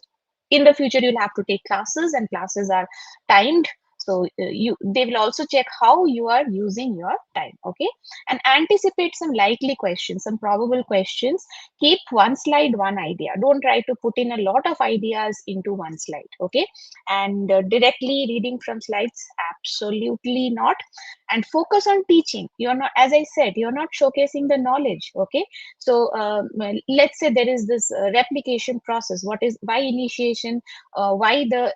in the future you'll have to take classes and classes are timed. So they will also check how you are using your time. Okay, and anticipate some likely questions, some probable questions. Keep one slide, one idea. Don't try to put in a lot of ideas into one slide. Okay, and directly reading from slides, absolutely not. And focus on teaching. You're not, as I said, you're not showcasing the knowledge. Okay, so let's say there is this replication process. What is, why initiation, why the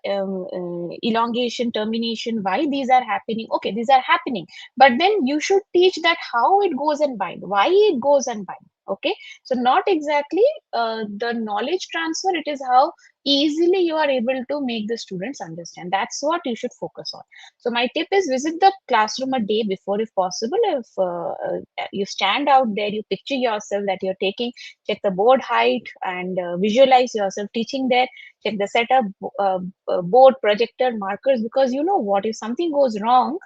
elongation, termination, why these are happening. Okay, these are happening, but then you should teach that how it goes and bind, why it goes and bind. Okay, so not exactly the knowledge transfer, it is how easily you are able to make the students understand. That's what you should focus on. So my tip is, visit the classroom a day before if possible. If you stand out there, you picture yourself that you're taking, check the board height and visualize yourself teaching there. Check the setup, board, projector, markers, because you know what, if something goes wrong,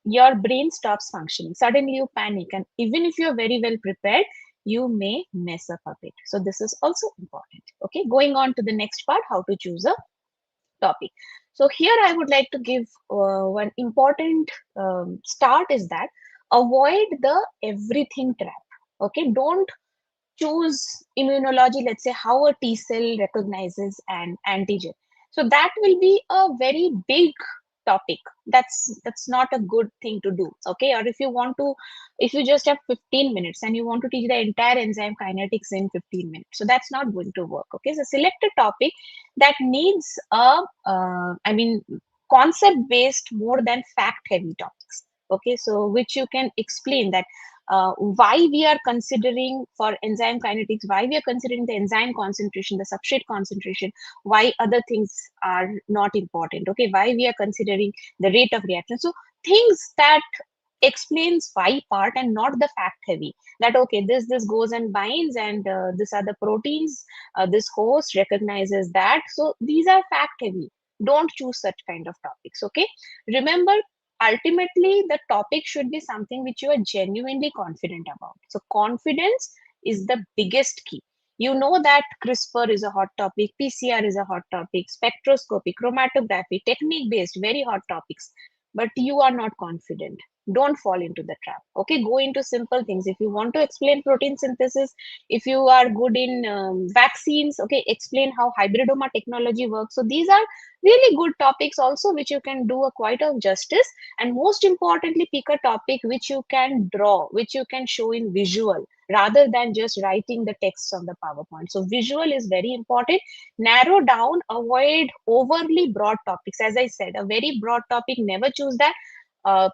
your brain stops functioning. Suddenly you panic, and even if you're very well prepared, you may mess up a bit. So this is also important. Okay, going on to the next part, how to choose a topic. So here I would like to give one important start, is that avoid the everything trap. Okay, don't choose immunology, let's say how a T cell recognizes an antigen. So that will be a very big topic. That's not a good thing to do. Okay, or if you want to, if you just have 15 minutes and you want to teach the entire enzyme kinetics in 15 minutes, so that's not going to work. Okay, so select a topic that needs a concept based more than fact heavy topics. Okay, so which you can explain that why we are considering for enzyme kinetics, why we are considering the enzyme concentration, the substrate concentration, why other things are not important. Okay, why we are considering the rate of reaction. So things that explains why part and not the fact heavy, that okay, this goes and binds, and these are the proteins, this host recognizes that. So these are fact heavy. Don't choose such kind of topics. Okay, remember, ultimately the topic should be something which you are genuinely confident about. So confidence is the biggest key. You know that CRISPR is a hot topic, PCR is a hot topic, spectroscopy, chromatography, technique based, very hot topics, but you are not confident. Don't fall into the trap. Okay, go into simple things. If you want to explain protein synthesis, if you are good in vaccines, okay, explain how hybridoma technology works. So these are really good topics also, which you can do a quite of justice. And most importantly, pick a topic which you can draw, which you can show in visual, rather than just writing the text on the PowerPoint. So visual is very important. Narrow down, avoid overly broad topics. As I said, a very broad topic, never choose that.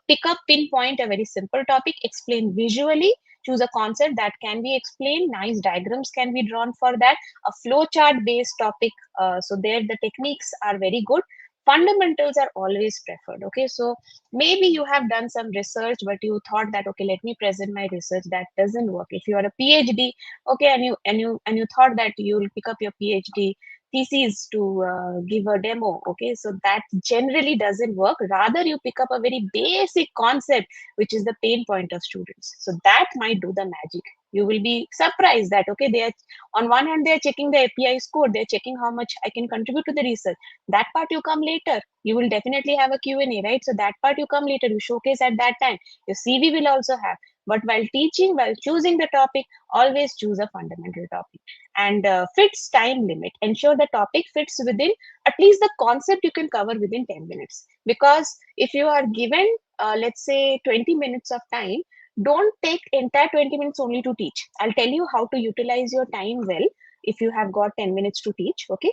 Pick up, pinpoint a very simple topic, explain visually, choose a concept that can be explained, nice diagrams can be drawn for that, a flow chart based topic. So there the techniques are very good. Fundamentals are always preferred. Okay, so maybe you have done some research, but you thought that okay, let me present my research. That doesn't work. If you are a PhD, okay, and you thought that you will pick up your PhD thesis to give a demo. Okay, so that generally doesn't work. Rather, you pick up a very basic concept, which is the pain point of students. So that might do the magic. You will be surprised that okay, they are, on one hand they are checking the API score, they're checking how much I can contribute to the research. That part you come later. You will definitely have a Q&A, right? So that part you come later. You showcase at that time. Your CV will also have. But while teaching, while choosing the topic, always choose a fundamental topic, and fits time limit. Ensure the topic fits within at least the concept you can cover within 10 minutes. Because if you are given, let's say 20 minutes of time, don't take entire 20 minutes only to teach. I'll tell you how to utilize your time well if you have got 10 minutes to teach, okay,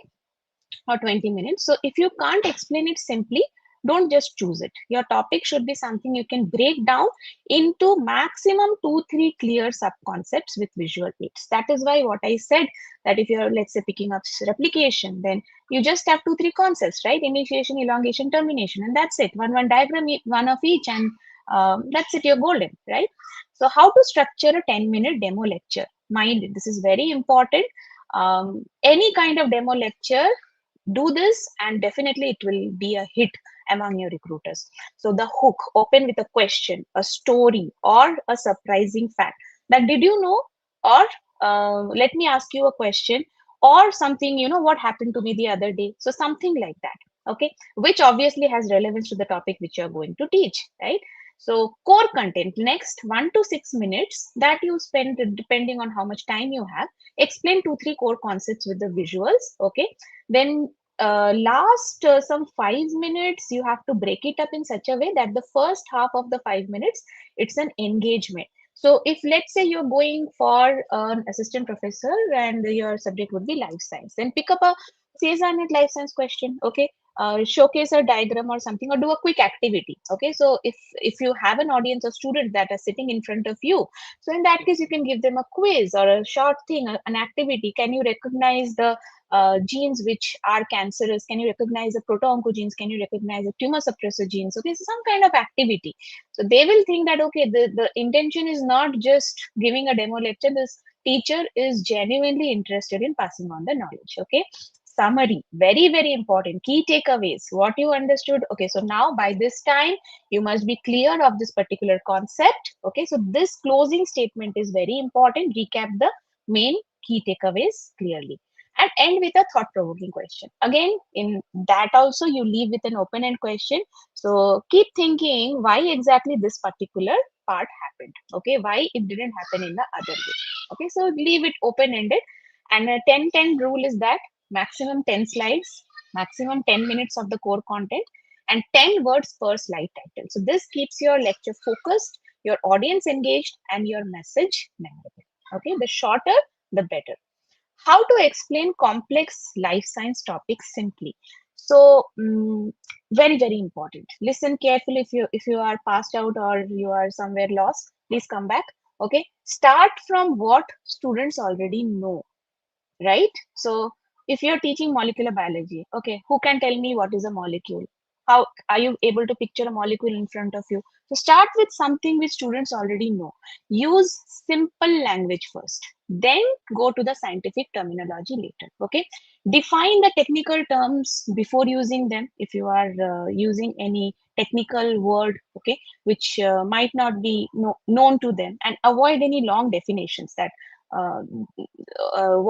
or 20 minutes. So if you can't explain it simply, don't just choose it. Your topic should be something you can break down into maximum 2-3 clear sub concepts with visual aids. That is why what I said, that if you're, let's say, picking up replication, then you just have 2-3 concepts, right? Initiation, elongation, termination, and that's it. One diagram, one of each, and that's it, you're golden, right? So how to structure a 10-minute demo lecture? Mind it, this is very important. Any kind of demo lecture, do this and definitely it will be a hit among your recruiters. So the hook, open with a question, a story, or a surprising fact, that did you know, or let me ask you a question, or something, you know, what happened to me the other day. So something like that, okay, which obviously has relevance to the topic which you're going to teach, right? So core content, next 1 to 6 minutes that you spend, depending on how much time you have, explain 2-3 core concepts with the visuals. Okay, then last some 5 minutes you have to break it up in such a way that the first half of the 5 minutes, it's an engagement. So if let's say you're going for an assistant professor and your subject would be life science, then pick up a CSIR NET life science question. Okay, showcase a diagram or something, or do a quick activity. Okay, so if you have an audience of students that are sitting in front of you, so in that case you can give them a quiz or a short thing, an activity. Can you recognize the genes which are cancerous? Can you recognize the proto-oncogenes? Can you recognize the tumor suppressor genes? Okay, so some kind of activity. So they will think that okay, the intention is not just giving a demo lecture. This teacher is genuinely interested in passing on the knowledge. Okay, summary, very very important. Key takeaways, what you understood. Okay, so now by this time you must be clear of this particular concept. Okay, so this closing statement is very important. Recap the main key takeaways clearly and end with a thought-provoking question. Again, in that also you leave with an open-end question. So keep thinking why exactly this particular part happened. Okay, why it didn't happen in the other way. Okay, so leave it open-ended. And a 10-10 rule is that maximum 10 slides, maximum 10 minutes of the core content, and 10 words per slide title. So this keeps your lecture focused, your audience engaged, and your message memorable. Okay, the shorter, the better. how to explain complex life science topics simply. So very, very important. Listen carefully. If you are passed out or you are somewhere lost, please come back. Okay, start from what students already know, right? So if you're teaching molecular biology, okay, who can tell me what is a molecule? How are you able to picture a molecule in front of you? So start with something which students already know. Use simple language first, then go to the scientific terminology later. Okay, define the technical terms before using them. If you are using any technical word, okay, which might not be known to them, and avoid any long definitions that uh,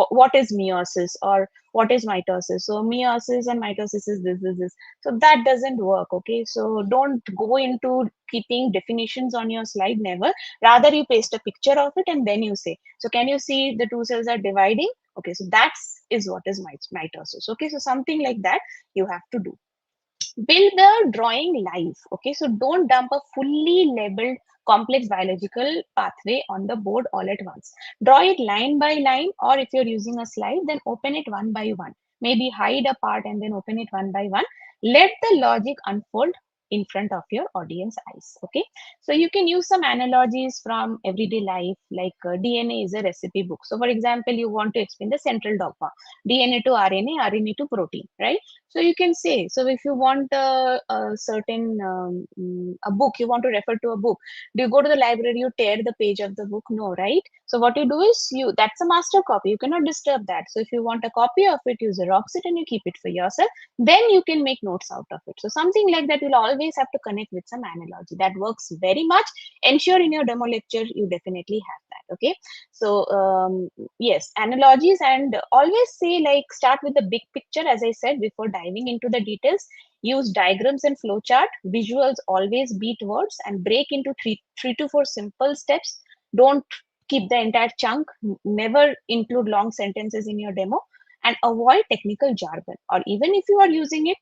what is meiosis or what is mitosis. So meiosis and mitosis is this. So that doesn't work. Okay, so don't go into keeping definitions on your slide, never. Rather you paste a picture of it and then you say, so can you see the two cells are dividing? Okay, so that's is what is mitosis. Okay, so something like that you have to do. Build the drawing live. Okay, so don't dump a fully labeled complex biological pathway on the board all at once. Draw it line by line, or if you're using a slide, then open it one by one. Maybe hide a part and then open it one by one. Let the logic unfold in front of your audience eyes. Okay, so you can use some analogies from everyday life, like DNA is a recipe book. So for example, you want to explain the central dogma, DNA to RNA, RNA to protein, right? So you can say, so if you want a certain a book, you want to refer to a book, do you go to the library, you tear the page of the book? No, right? So what you do is, that's a master copy, you cannot disturb that. So if you want a copy of it, you xerox it and you keep it for yourself, then you can make notes out of it. So something like that, you'll always have to connect with some analogy. That works very much. Ensure in your demo lecture you definitely have that. Okay, so yes, analogies, and always say, like, start with the big picture, as I said, before diving into the details. Use diagrams and flowchart. Visuals always beat words, and break into three to four simple steps. Don't keep the entire chunk. Never include long sentences in your demo, and avoid technical jargon, or even if you are using it,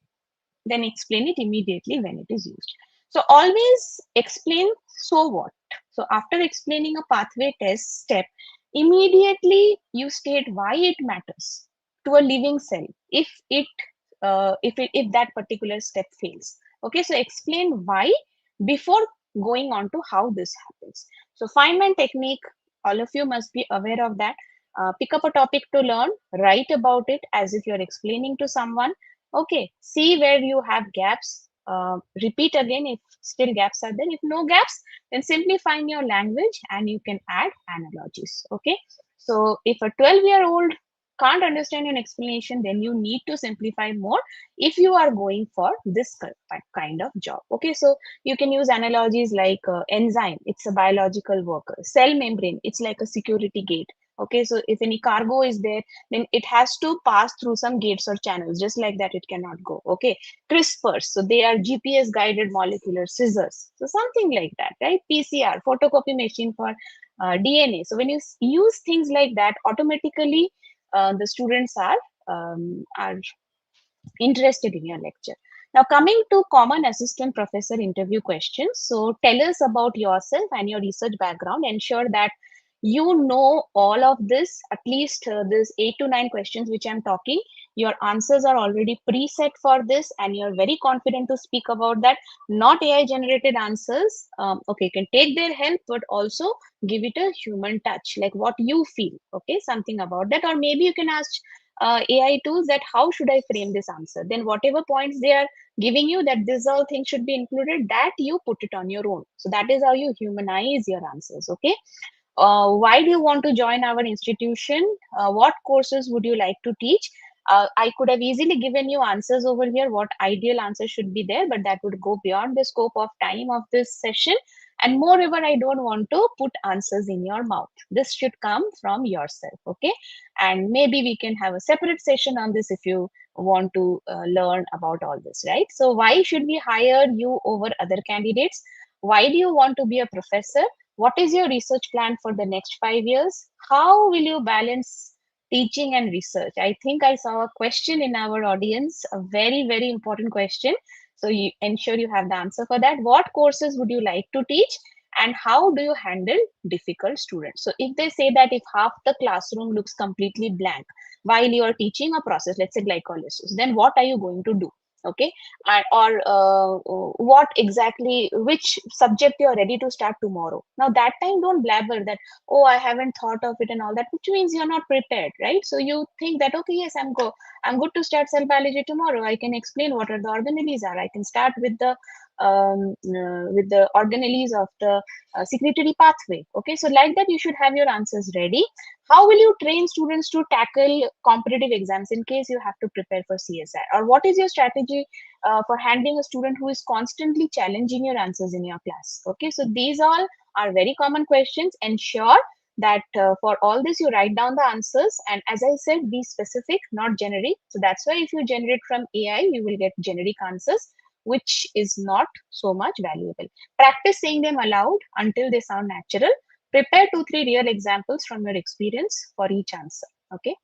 then explain it immediately when it is used. So always explain, so what. So after explaining a pathway test step, immediately you state why it matters to a living cell if that particular step fails. Okay, so explain why before going on to how this happens. So Feynman technique, all of you must be aware of that. Pick up a topic to learn, write about it as if you're explaining to someone. Okay, see where you have gaps. Repeat again if still gaps are there. If no gaps, then simply find your language and you can add analogies. Okay, so if a 12-year-old can't understand an explanation, then you need to simplify more if you are going for this kind of job. Okay, so you can use analogies like enzyme, it's a biological worker. Cell membrane, it's like a security gate. Okay, so if any cargo is there, then it has to pass through some gates or channels. Just like that, it cannot go. Okay, CRISPRs, so they are GPS guided molecular scissors. So something like that, right? PCR, photocopy machine for DNA. So when you use things like that, automatically the students are interested in your lecture. Now, coming to common assistant professor interview questions. So tell us about yourself and your research background. Ensure that you know all of this, at least this 8 to 9 questions which I'm talking. Your answers are already preset for this, and you're very confident to speak about that. Not AI generated answers. Okay, you can take their help, but also give it a human touch, like what you feel. Okay, something about that. Or maybe you can ask AI tools that how should I frame this answer? Then whatever points they are giving you that this all things should be included, that you put it on your own. So that is how you humanize your answers. Okay. Why do you want to join our institution? What courses would you like to teach? I could have easily given you answers over here, what ideal answer should be there, but that would go beyond the scope of time of this session. And moreover, I don't want to put answers in your mouth. This should come from yourself. Okay, and maybe we can have a separate session on this if you want to learn about all this, right? So why should we hire you over other candidates? Why do you want to be a professor? What is your research plan for the next 5 years? How will you balance teaching and research? I think I saw a question in our audience, a very, very important question. So you ensure you have the answer for that. What courses would you like to teach? And how do you handle difficult students? So if they say that if half the classroom looks completely blank while you are teaching a process, let's say glycolysis, then what are you going to do? Okay. What exactly, which subject you are ready to start tomorrow? Now that time don't blabber that, oh, I haven't thought of it and all that, which means you're not prepared, right? So you think that, okay, yes, I'm good to start cell biology tomorrow. I can explain what are the organelles are. I can start with the organelles of the secretory pathway. Okay, so like that, you should have your answers ready. How will you train students to tackle competitive exams in case you have to prepare for CSIR? Or what is your strategy for handling a student who is constantly challenging your answers in your class? Okay, so these all are very common questions. Ensure that for all this you write down the answers, and as I said, be specific, not generic. So that's why if you generate from AI, you will get generic answers, which is not so much valuable. Practice saying them aloud until they sound natural. Prepare 2-3 real examples from your experience for each answer. Okay.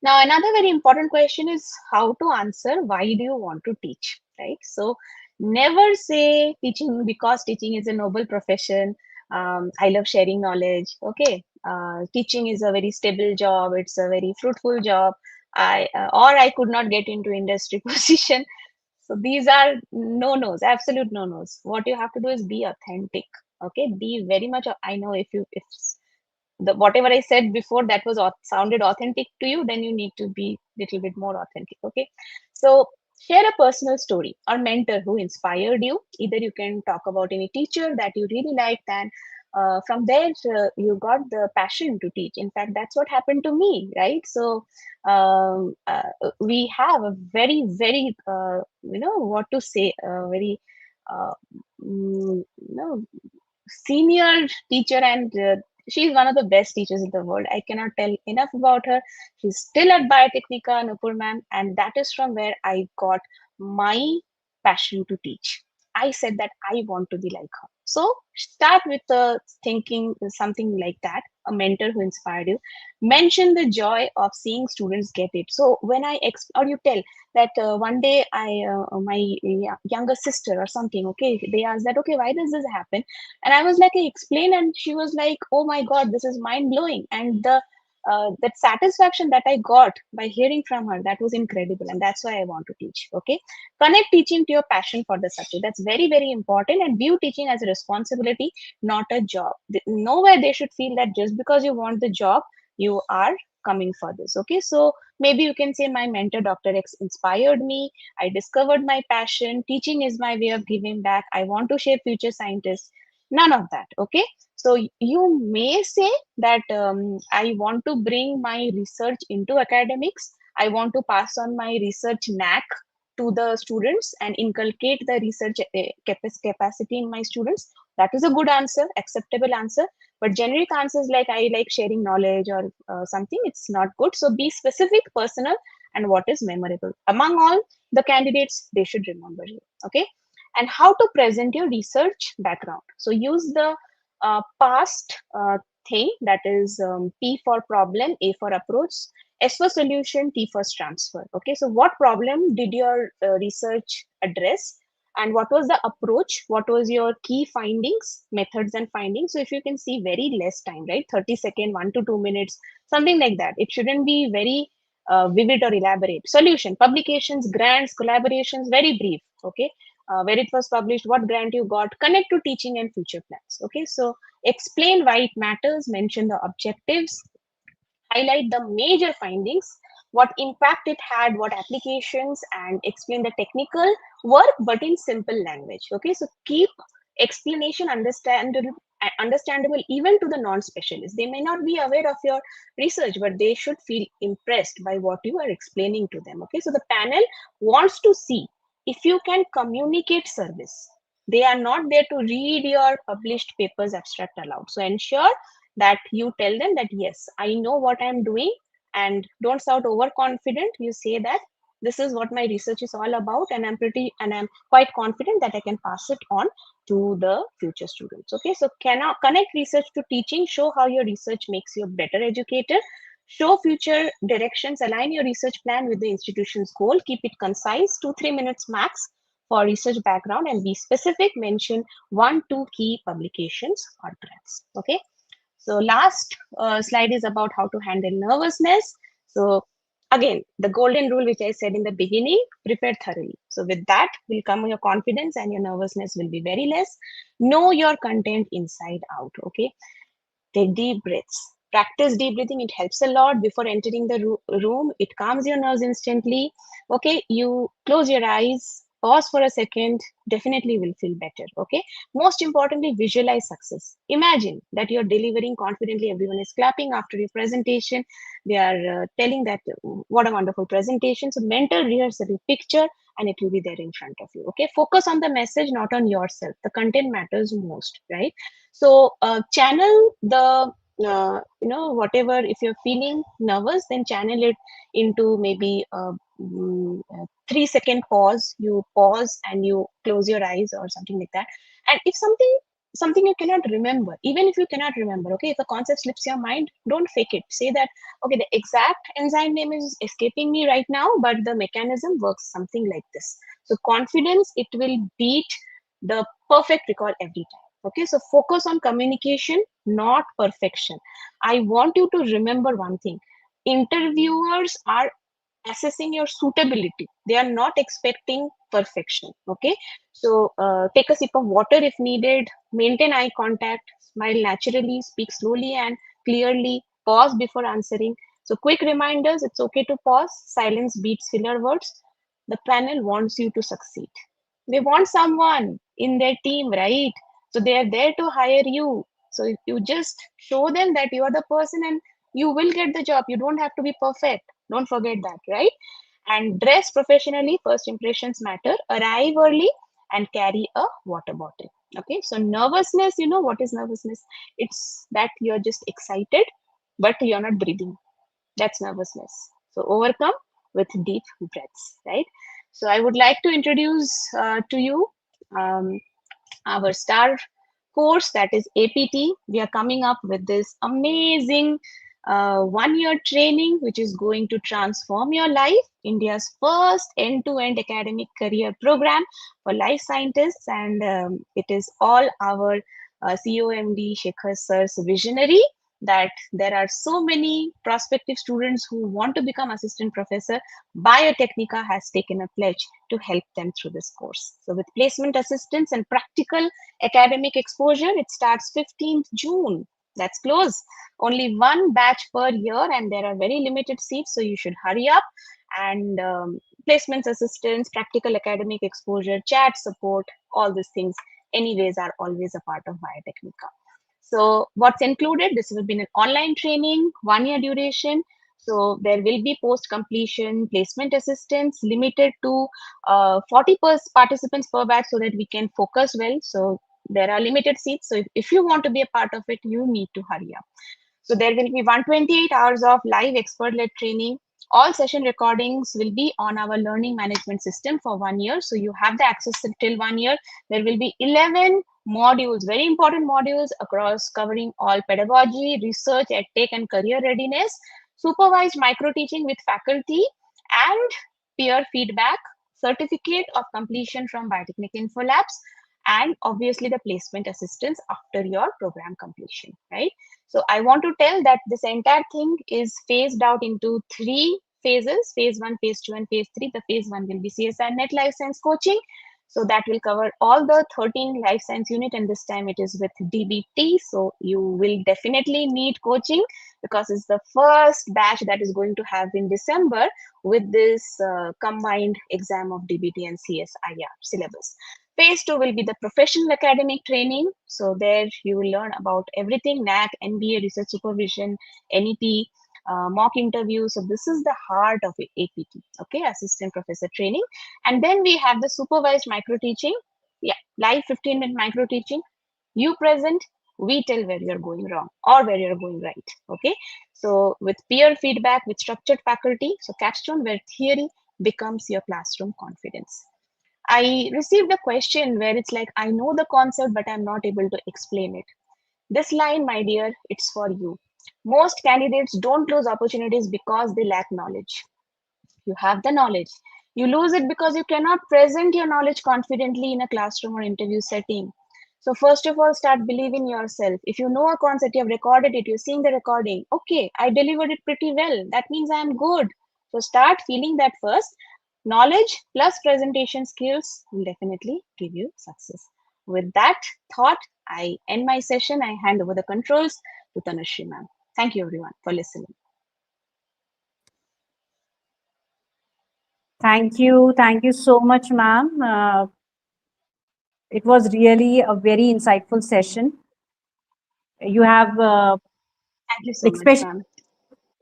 Now, another very important question is how to answer why do you want to teach, right? So never say teaching because teaching is a noble profession. I love sharing knowledge. Okay. Teaching is a very stable job. It's a very fruitful job. Or I could not get into industry position. So these are no-nos, absolute no-nos. What you have to do is be authentic. Okay. Be very much, I know if the whatever I said before that was sounded authentic to you, then you need to be a little bit more authentic. Okay. So share a personal story or mentor who inspired you. Either you can talk about any teacher that you really liked, and from there you got the passion to teach. In fact, that's what happened to me, right? So we have a very, very, what to say, very, uh, senior teacher, and she's one of the best teachers in the world. I cannot tell enough about her. She's still at Biotechnica, Nupur ma'am, and that is from where I got my passion to teach. I said that I want to be like her. So start with thinking something like that, a mentor who inspired you. Mention the joy of seeing students get it. So when or you tell that one day my younger sister or something, okay, they asked that, okay, why does this happen? And I was like, I explained, and she was like, oh my God, this is mind blowing. And that satisfaction that I got by hearing from her, that was incredible. And that's why I want to teach. Okay. Connect teaching to your passion for the subject. That's very, very important. And view teaching as a responsibility, not a job. Nowhere they should feel that just because you want the job, you are coming for this. Okay. So maybe you can say, my mentor, Dr. X, inspired me. I discovered my passion. Teaching is my way of giving back. I want to shape future scientists. None of that. Okay. So you may say that I want to bring my research into academics. I want to pass on my research knack to the students and inculcate the research capacity in my students. That is a good answer, acceptable answer. But generic answers like I like sharing knowledge or something, it's not good. So be specific, personal, and what is memorable. Among all the candidates, they should remember you. Okay. And how to present your research background. So use the past thing, that is P for problem, A for approach, S for solution, T for transfer. Okay, so what problem did your research address, and what was the approach? What was your key findings, methods and findings? So if you can see, very less time, right? 30-second, 1 to 2 minutes, something like that. It shouldn't be very vivid or elaborate. Solution, publications, grants, collaborations, very brief. Okay, where it was published, what grant you got, connect to teaching and future plans. Okay, so explain why it matters, mention the objectives, highlight the major findings, what impact it had, what applications, and explain the technical work, but in simple language. Okay, so keep explanation understandable even to the non-specialists. They may not be aware of your research, but they should feel impressed by what you are explaining to them. Okay, so the panel wants to see if you can communicate service. They are not there to read your published papers abstract aloud. So ensure that you tell them that, yes, I know what I'm doing, and don't sound overconfident. You say that this is what my research is all about, and I'm quite confident that I can pass it on to the future students. Okay, so connect research to teaching, show how your research makes you a better educator, show future directions, align your research plan with the institution's goal, keep it concise, 2-3 minutes max for research background and be specific. Mention 1-2 key publications or grants. Okay. So last slide is about how to handle nervousness. So again, the golden rule which I said in the beginning, prepare thoroughly. So with that will come your confidence and your nervousness will be very less. Know your content inside out. Okay. Take deep breaths. Practice deep breathing. It helps a lot before entering the room. It calms your nerves instantly. Okay, you close your eyes, pause for a second, definitely will feel better. Okay, most importantly, visualize success. Imagine that you're delivering confidently, everyone is clapping after your presentation. They are telling that what a wonderful presentation. So, mental rehearsal, you picture and it will be there in front of you. Okay, focus on the message, not on yourself. The content matters most, right? So channel the whatever, if you're feeling nervous, then channel it into maybe a 3-second pause. You pause and you close your eyes or something like that. And if something you cannot remember, even if you cannot remember, okay, if a concept slips your mind, don't fake it. Say that, okay, the exact enzyme name is escaping me right now, but the mechanism works something like this. So confidence, it will beat the perfect recall every time. Okay, so focus on communication, not perfection. I want you to remember one thing. Interviewers are assessing your suitability. They are not expecting perfection. Okay, so take a sip of water if needed, maintain eye contact, smile naturally, speak slowly and clearly, pause before answering. So quick reminders, it's okay to pause. Silence beats filler words. The panel wants you to succeed. They want someone in their team, right? So they are there to hire you. So you just show them that you are the person and you will get the job. You don't have to be perfect. Don't forget that, right? And dress professionally. First impressions matter. Arrive early and carry a water bottle. Okay. So nervousness, you know what is nervousness? It's that you're just excited, but you're not breathing. That's nervousness. So overcome with deep breaths, right? So I would like to introduce to you um, our star course, that is APT. We are coming up with this amazing 1-year training which is going to transform your life. India's first end-to-end academic career program for life scientists, and it is all our COMD Shekhar sir's visionary that there are so many prospective students who want to become assistant professor. Biotechnica has taken a pledge to help them through this course. So with placement assistance and practical academic exposure, it starts 15th June. That's close. Only one batch per year and there are very limited seats, so you should hurry up. And placements assistance, practical academic exposure, chat support, all these things anyways are always a part of Biotechnica. So what's included? This will be an online training, 1-year duration. So there will be post-completion placement assistance limited to 40 participants per batch so that we can focus well. So there are limited seats. So if you want to be a part of it, you need to hurry up. So there will be 128 hours of live expert-led training. All session recordings will be on our learning management system for 1 year. So you have the access till 1 year. There will be 11 modules, very important modules across covering all pedagogy, research, edtech, and career readiness, supervised micro teaching with faculty and peer feedback, certificate of completion from Biotechnic Info Labs, and obviously the placement assistance after your program completion, right? So I want to tell that this entire thing is phased out into 3 phases, phase 1, phase 2, and phase 3. The phase 1 will be CSIR NET Life Science Coaching. So that will cover all the 13 life science unit, and this time it is with DBT. So you will definitely need coaching because it's the first batch that is going to have in December with this combined exam of DBT and CSIR syllabus. Phase 2 will be the professional academic training. So there you will learn about everything, NAC, NBA, research supervision, NEP, mock interviews. So this is the heart of APT, okay, assistant professor training. And then we have the supervised micro teaching. Yeah, live 15-minute micro teaching. You present, we tell where you're going wrong or where you're going right, okay? So with peer feedback, with structured faculty, so capstone where theory becomes your classroom confidence. I received a question where it's like, I know the concept, but I'm not able to explain it. This line, my dear, it's for you. Most candidates don't lose opportunities because they lack knowledge. You have the knowledge. You lose it because you cannot present your knowledge confidently in a classroom or interview setting. So first of all, start believing yourself. If you know a concept, you have recorded it, you're seeing the recording. Okay, I delivered it pretty well. That means I'm good. So start feeling that first. Knowledge plus presentation skills will definitely give you success. With that thought, I end my session. I hand over the controls to Tanushree ma'am. Thank you everyone for listening. Thank you. Thank you so much, ma'am. It was really a very insightful session. You have Thank you so much, especially ma'am.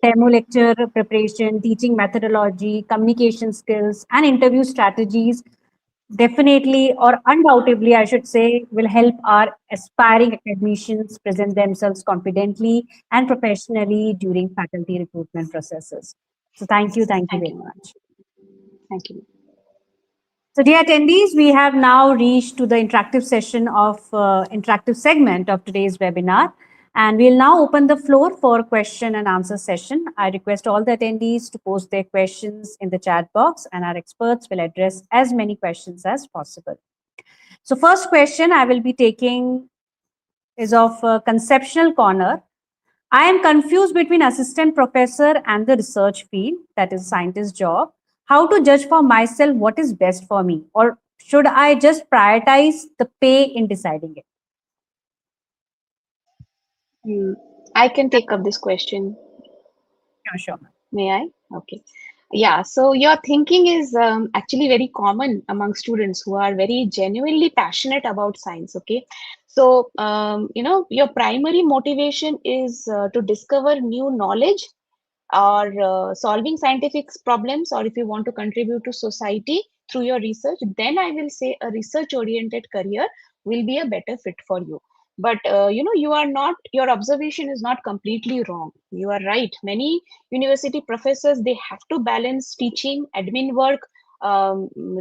demo lecture preparation, teaching methodology, communication skills, and interview strategies definitely or undoubtedly, I should say, will help our aspiring academicians present themselves confidently and professionally during faculty recruitment processes. So thank you Thank very you, ma'am. much. Thank you. So dear attendees, we have now reached to the interactive session of interactive segment of today's webinar. And we'll now open the floor for question and answer session. I request all the attendees to post their questions in the chat box and our experts will address as many questions as possible. So first question I will be taking is of conceptual corner. I am confused between assistant professor and the research field, that is scientist job. How to judge for myself what is best for me? Or should I just prioritize the pay in deciding it? I can take up this question. Sure. May I? Okay. Yeah, so your thinking is actually very common among students who are very genuinely passionate about science. Okay. So, your primary motivation is to discover new knowledge or solving scientific problems, or if you want to contribute to society through your research, then I will say a research oriented career will be a better fit for you. But you are not, your observation is not completely wrong. You are right. Many university professors, they have to balance teaching, admin work,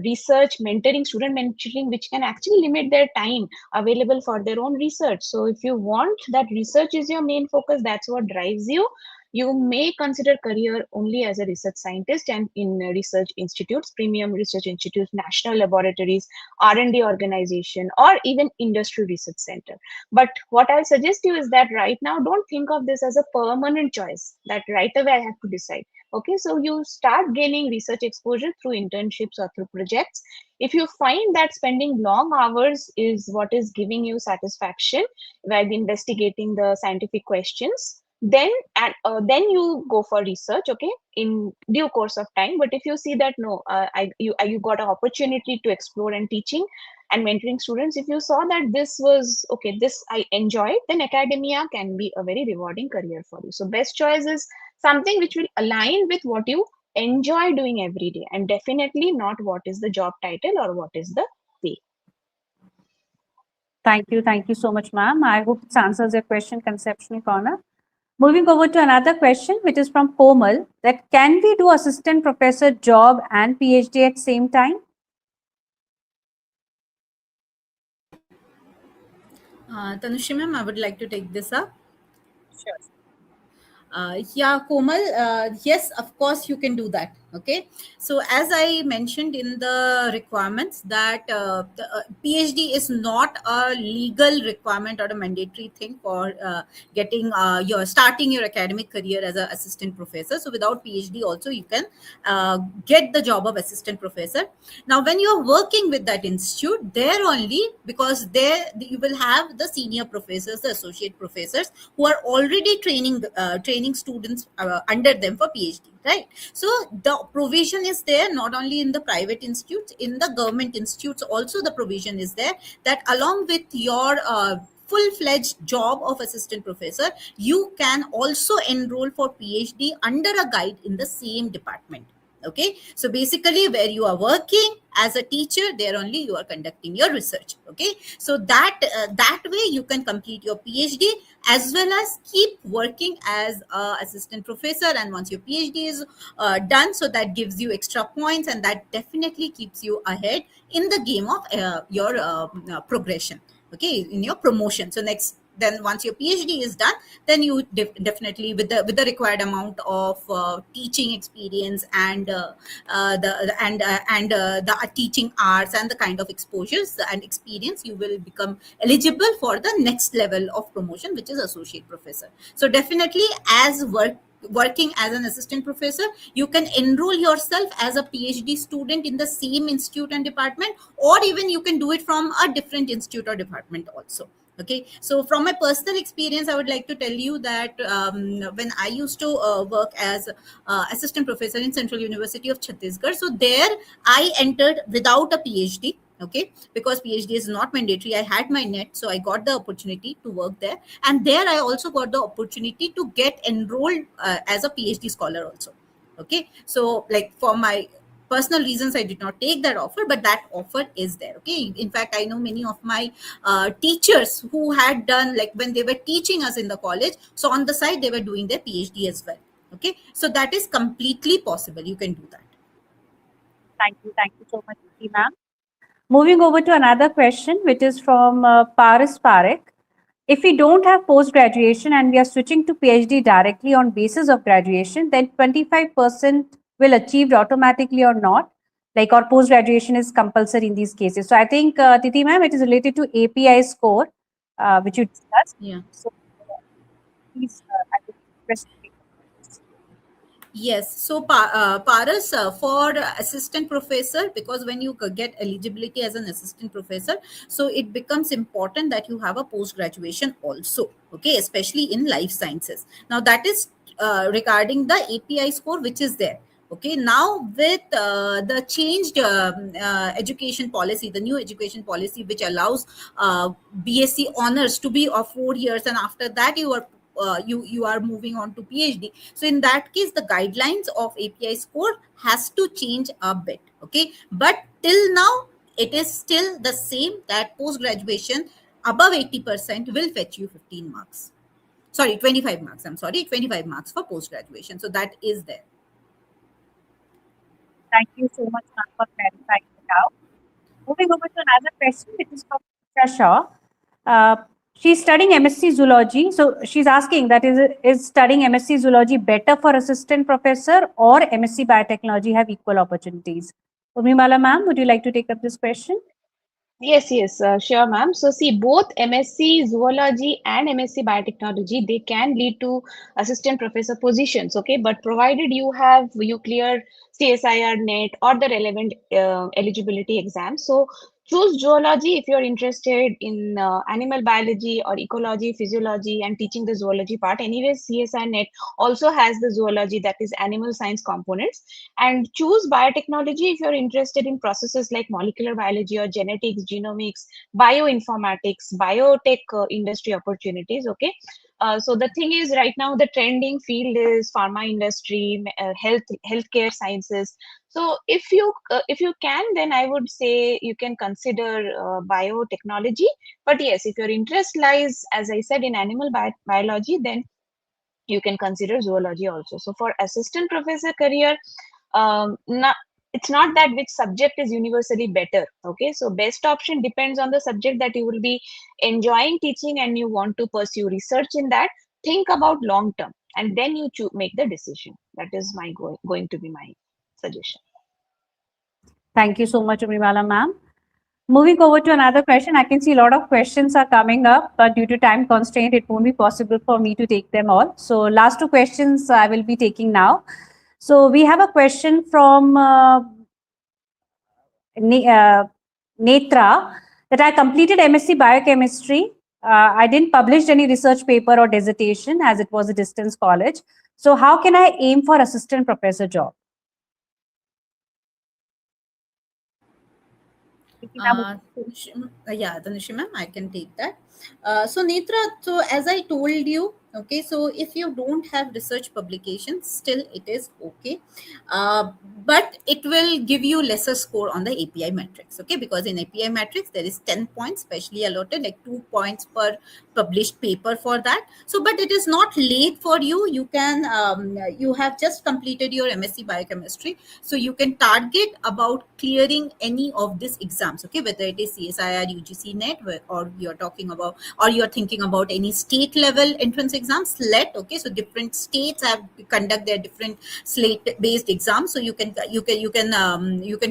research, mentoring, student mentoring, which can actually limit their time available for their own research. So if you want that research is your main focus, that's what drives you, you may consider career only as a research scientist and in research institutes, premium research institutes, national laboratories, R&D organization, or even industry research center. But what I'll suggest you is that right now, don't think of this as a permanent choice that right away I have to decide. Okay, so you start gaining research exposure through internships or through projects. If you find that spending long hours is what is giving you satisfaction while investigating the scientific questions, then you go for research, okay, in due course of time. But if you see that no, you got an opportunity to explore and teaching and mentoring students, if you saw that this was okay, this I enjoyed, then academia can be a very rewarding career for you. So best choice is something which will align with what you enjoy doing every day, and definitely not what is the job title or what is the pay. Thank you so much, ma'am. I hope this answers your question, conceptual corner. Moving over to another question, which is from Komal, that can we do assistant professor job and PhD at same time? Tanushree ma'am, I would like to take this up. Sure. Yeah, Komal, yes, of course you can do that. Okay, so as I mentioned in the requirements that the PhD is not a legal requirement or a mandatory thing for getting your starting your academic career as an assistant professor. So without PhD also you can get the job of assistant professor. Now when you are working with that institute, there only, because there you will have the senior professors, the associate professors who are already training students under them for PhD, right? So the provision is there not only in the private institutes, in the government institutes also the provision is there that along with your full-fledged job of assistant professor, you can also enroll for PhD under a guide in the same department. Okay, so basically where you are working as a teacher, there only you are conducting your research. Okay, so that way you can complete your PhD as well as keep working as a assistant professor, and once your PhD is done, so that gives you extra points and that definitely keeps you ahead in the game of your progression, okay, in your promotion. So next then once your PhD is done, then you definitely with the required amount of teaching experience and the teaching hours and the kind of exposures and experience, you will become eligible for the next level of promotion, which is associate professor. So definitely, as working as an assistant professor, you can enroll yourself as a PhD student in the same institute and department, or even you can do it from a different institute or department also. Okay, so from my personal experience, I would like to tell you that when I used to work as assistant professor in Central University of Chhattisgarh, so there I entered without a PhD. Okay, because PhD is not mandatory. I had my net, so I got the opportunity to work there, and there I also got the opportunity to get enrolled as a PhD scholar also. Okay, so like for my personal reasons, I did not take that offer, but that offer is there. Okay, in fact, I know many of my teachers who had done, like when they were teaching us in the college, so on the side they were doing their PhD as well. Okay, so that is completely possible. You can do that. Thank you so much, Tithi ma'am. Moving over to another question, which is from Paris Parekh. If we don't have post-graduation and we are switching to PhD directly on basis of graduation, then 25% will achieved automatically or not? Like, or post-graduation is compulsory in these cases. So I think, Tithi ma'am, it is related to API score, which you discussed. Yeah. So please, I would request you to take this. Yes. So, Paras, for assistant professor, because when you get eligibility as an assistant professor, so it becomes important that you have a post graduation also. Okay, especially in life sciences. Now, that is regarding the API score, which is there. Okay, now with the changed education policy, the new education policy, which allows BSc honors to be of 4 years, and after that you are moving on to PhD. So in that case, the guidelines of API score has to change a bit. Okay, but till now it is still the same, that post graduation above 80% will fetch you 15 marks. Sorry, 25 marks. I'm sorry, 25 marks for post graduation. So that is there. Thank you so much, ma'am, for clarifying it out. Moving over to another question, which is from Tithi Saha. She's studying MSc Zoology. So she's asking that is studying MSc Zoology better for assistant professor, or MSc Biotechnology have equal opportunities? Urmimala ma'am, would you like to take up this question? Yes, sure, ma'am. So, see, both MSc Zoology and MSc Biotechnology, they can lead to assistant professor positions, okay? But provided you clear CSIR NET or the relevant eligibility exam. So, choose zoology if you're interested in animal biology or ecology, physiology, and teaching the zoology part. Anyways, CSIR NET also has the zoology, that is animal science components. And choose biotechnology if you're interested in processes like molecular biology or genetics, genomics, bioinformatics, biotech industry opportunities. Okay, so the thing is, right now the trending field is pharma industry, healthcare sciences. So if you can, then I would say you can consider biotechnology. But yes, if your interest lies, as I said, in animal biology, then you can consider zoology also. So for assistant professor career, not, it's not that which subject is universally better. Okay, so best option depends on the subject that you will be enjoying teaching and you want to pursue research in that. Think about long term and then you make the decision. That is my going to be my suggestion. Thank you so much, Urmimala ma'am. Moving over to another question, I can see a lot of questions are coming up, but due to time constraint, it won't be possible for me to take them all. So last two questions I will be taking now. So we have a question from Netra, that I completed MSc Biochemistry. I didn't publish any research paper or dissertation as it was a distance college. So how can I aim for assistant professor job? Yeah, Tanushree ma'am, I can take that. So Netra, so as I told you, okay, so if you don't have research publications, still it is okay, but it will give you lesser score on the API matrix. Okay, because in API matrix there is 10 points specially allotted, like 2 points per published paper for that. So but it is not late for you. You can you have just completed your MSc Biochemistry, so you can target about clearing any of these exams. Okay, whether it is CSIR, UGC NET, or you're talking about or you're thinking about any state level entrance exams, SLET. Okay, so different states have conduct their different slate based exams, so you can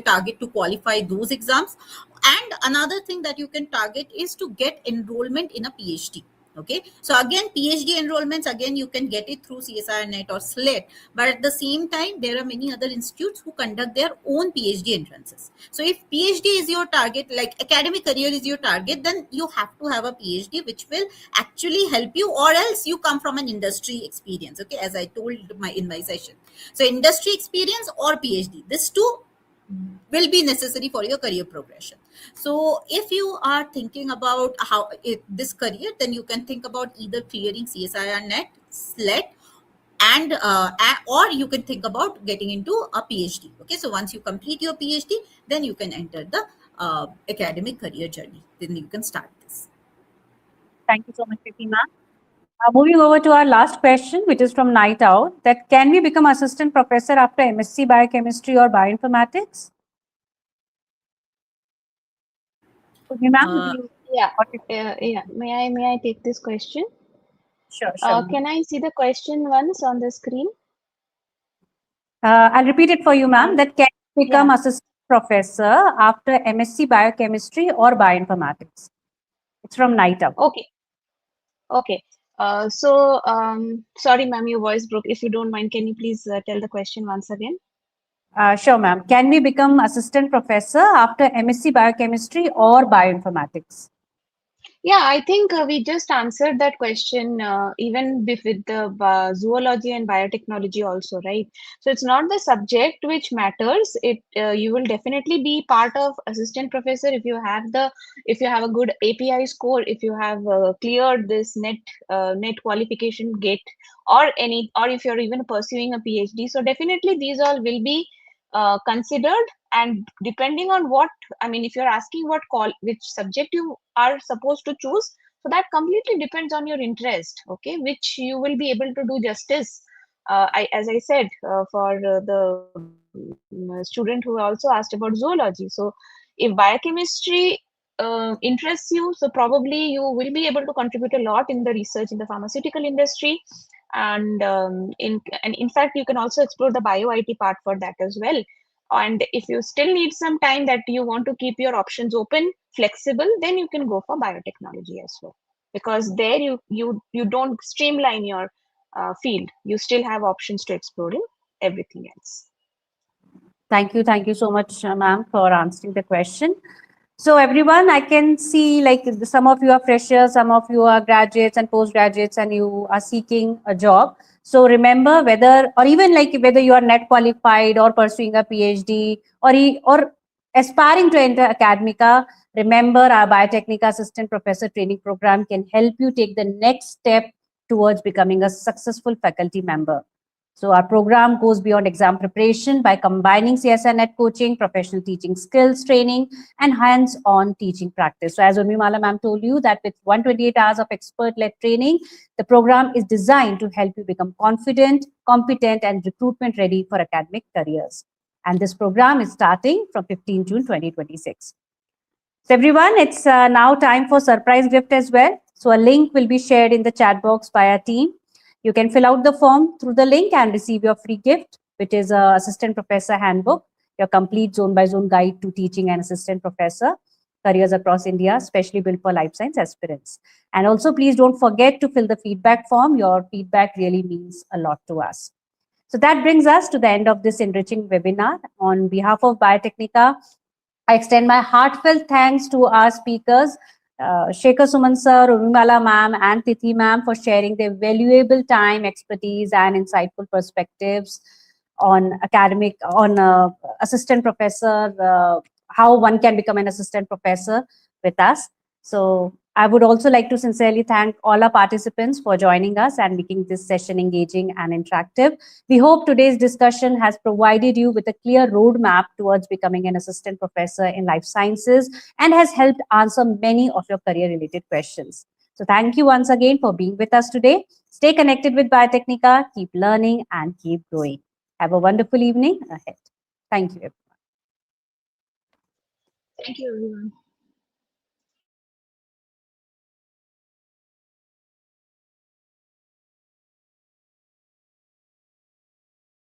target to qualify those exams. And another thing that you can target is to get enrollment in a PhD. Okay, so again, PhD enrollments, again, you can get it through CSIR NET or SLET, but at the same time, there are many other institutes who conduct their own PhD entrances. So if PhD is your target, like academic career is your target, then you have to have a PhD, which will actually help you, or else you come from an industry experience. Okay, as I told in my session. So industry experience or PhD, this two will be necessary for your career progression. So if you are thinking about this career, then you can think about either clearing CSIR NET, SLET, and or you can think about getting into a PhD. Okay, so once you complete your PhD, then you can enter the academic career journey. Then you can start this. Thank you so much, Tithi ma'am. Moving over to our last question, which is from Night Owl, that can we become assistant professor after MSc Biochemistry or Bioinformatics? Ma'am, Yeah. May I take this question? Sure. Can I see the question once on the screen? I'll repeat it for you, ma'am. That can you become assistant professor after MSc Biochemistry or Bioinformatics? It's from Night Owl. Okay. Sorry, ma'am, your voice broke. If you don't mind, can you please tell the question once again? Sure, ma'am. Can we become assistant professor after MSc Biochemistry or Bioinformatics? Yeah, I think we just answered that question even with the zoology and biotechnology also, right? So it's not the subject which matters. You will definitely be part of assistant professor if you have a good API score, if you have cleared this net qualification gate, or if you're even pursuing a PhD. So definitely these all will be considered, and depending on if you're asking which subject you are supposed to choose, so that completely depends on your interest, okay, which you will be able to do justice. As I said, for the student who also asked about zoology, so if biochemistry interests you, so probably you will be able to contribute a lot in the research in the pharmaceutical industry, and in fact you can also explore the bio IT part for that as well. And if you still need some time, that you want to keep your options open, flexible, then you can go for biotechnology as well, because there you don't streamline your field. You still have options to explore in everything else. Thank you so much, ma'am, for answering the question. So everyone, I can see like some of you are freshers, some of you are graduates and postgraduates, and you are seeking a job. So remember, whether you are net qualified or pursuing a PhD or aspiring to enter academia, remember our Biotechnica Assistant Professor Training Program can help you take the next step towards becoming a successful faculty member. So our program goes beyond exam preparation by combining CSIR NET coaching, professional teaching skills training, and hands-on teaching practice. So as Urmimala ma'am told you, that with 128 hours of expert-led training, the program is designed to help you become confident, competent, and recruitment ready for academic careers. And this program is starting from 15 June 2026. So everyone, it's now time for surprise gift as well. So a link will be shared in the chat box by our team. You can fill out the form through the link and receive your free gift, which is a Assistant Professor Handbook, your complete zone-by-zone guide to teaching and assistant professor careers across India, especially built for life science aspirants. And also, please don't forget to fill the feedback form. Your feedback really means a lot to us. So that brings us to the end of this enriching webinar. On behalf of Biotechnica, I extend my heartfelt thanks to our speakers, Shekhar, Suman sir, Urmimala ma'am, and Tithi ma'am for sharing their valuable time, expertise, and insightful perspectives on assistant professor, how one can become an assistant professor with us. So I would also like to sincerely thank all our participants for joining us and making this session engaging and interactive. We hope today's discussion has provided you with a clear roadmap towards becoming an assistant professor in life sciences and has helped answer many of your career-related questions. So thank you once again for being with us today. Stay connected with Biotechnica, keep learning and keep growing. Have a wonderful evening ahead. Thank you, everyone. Thank you, everyone.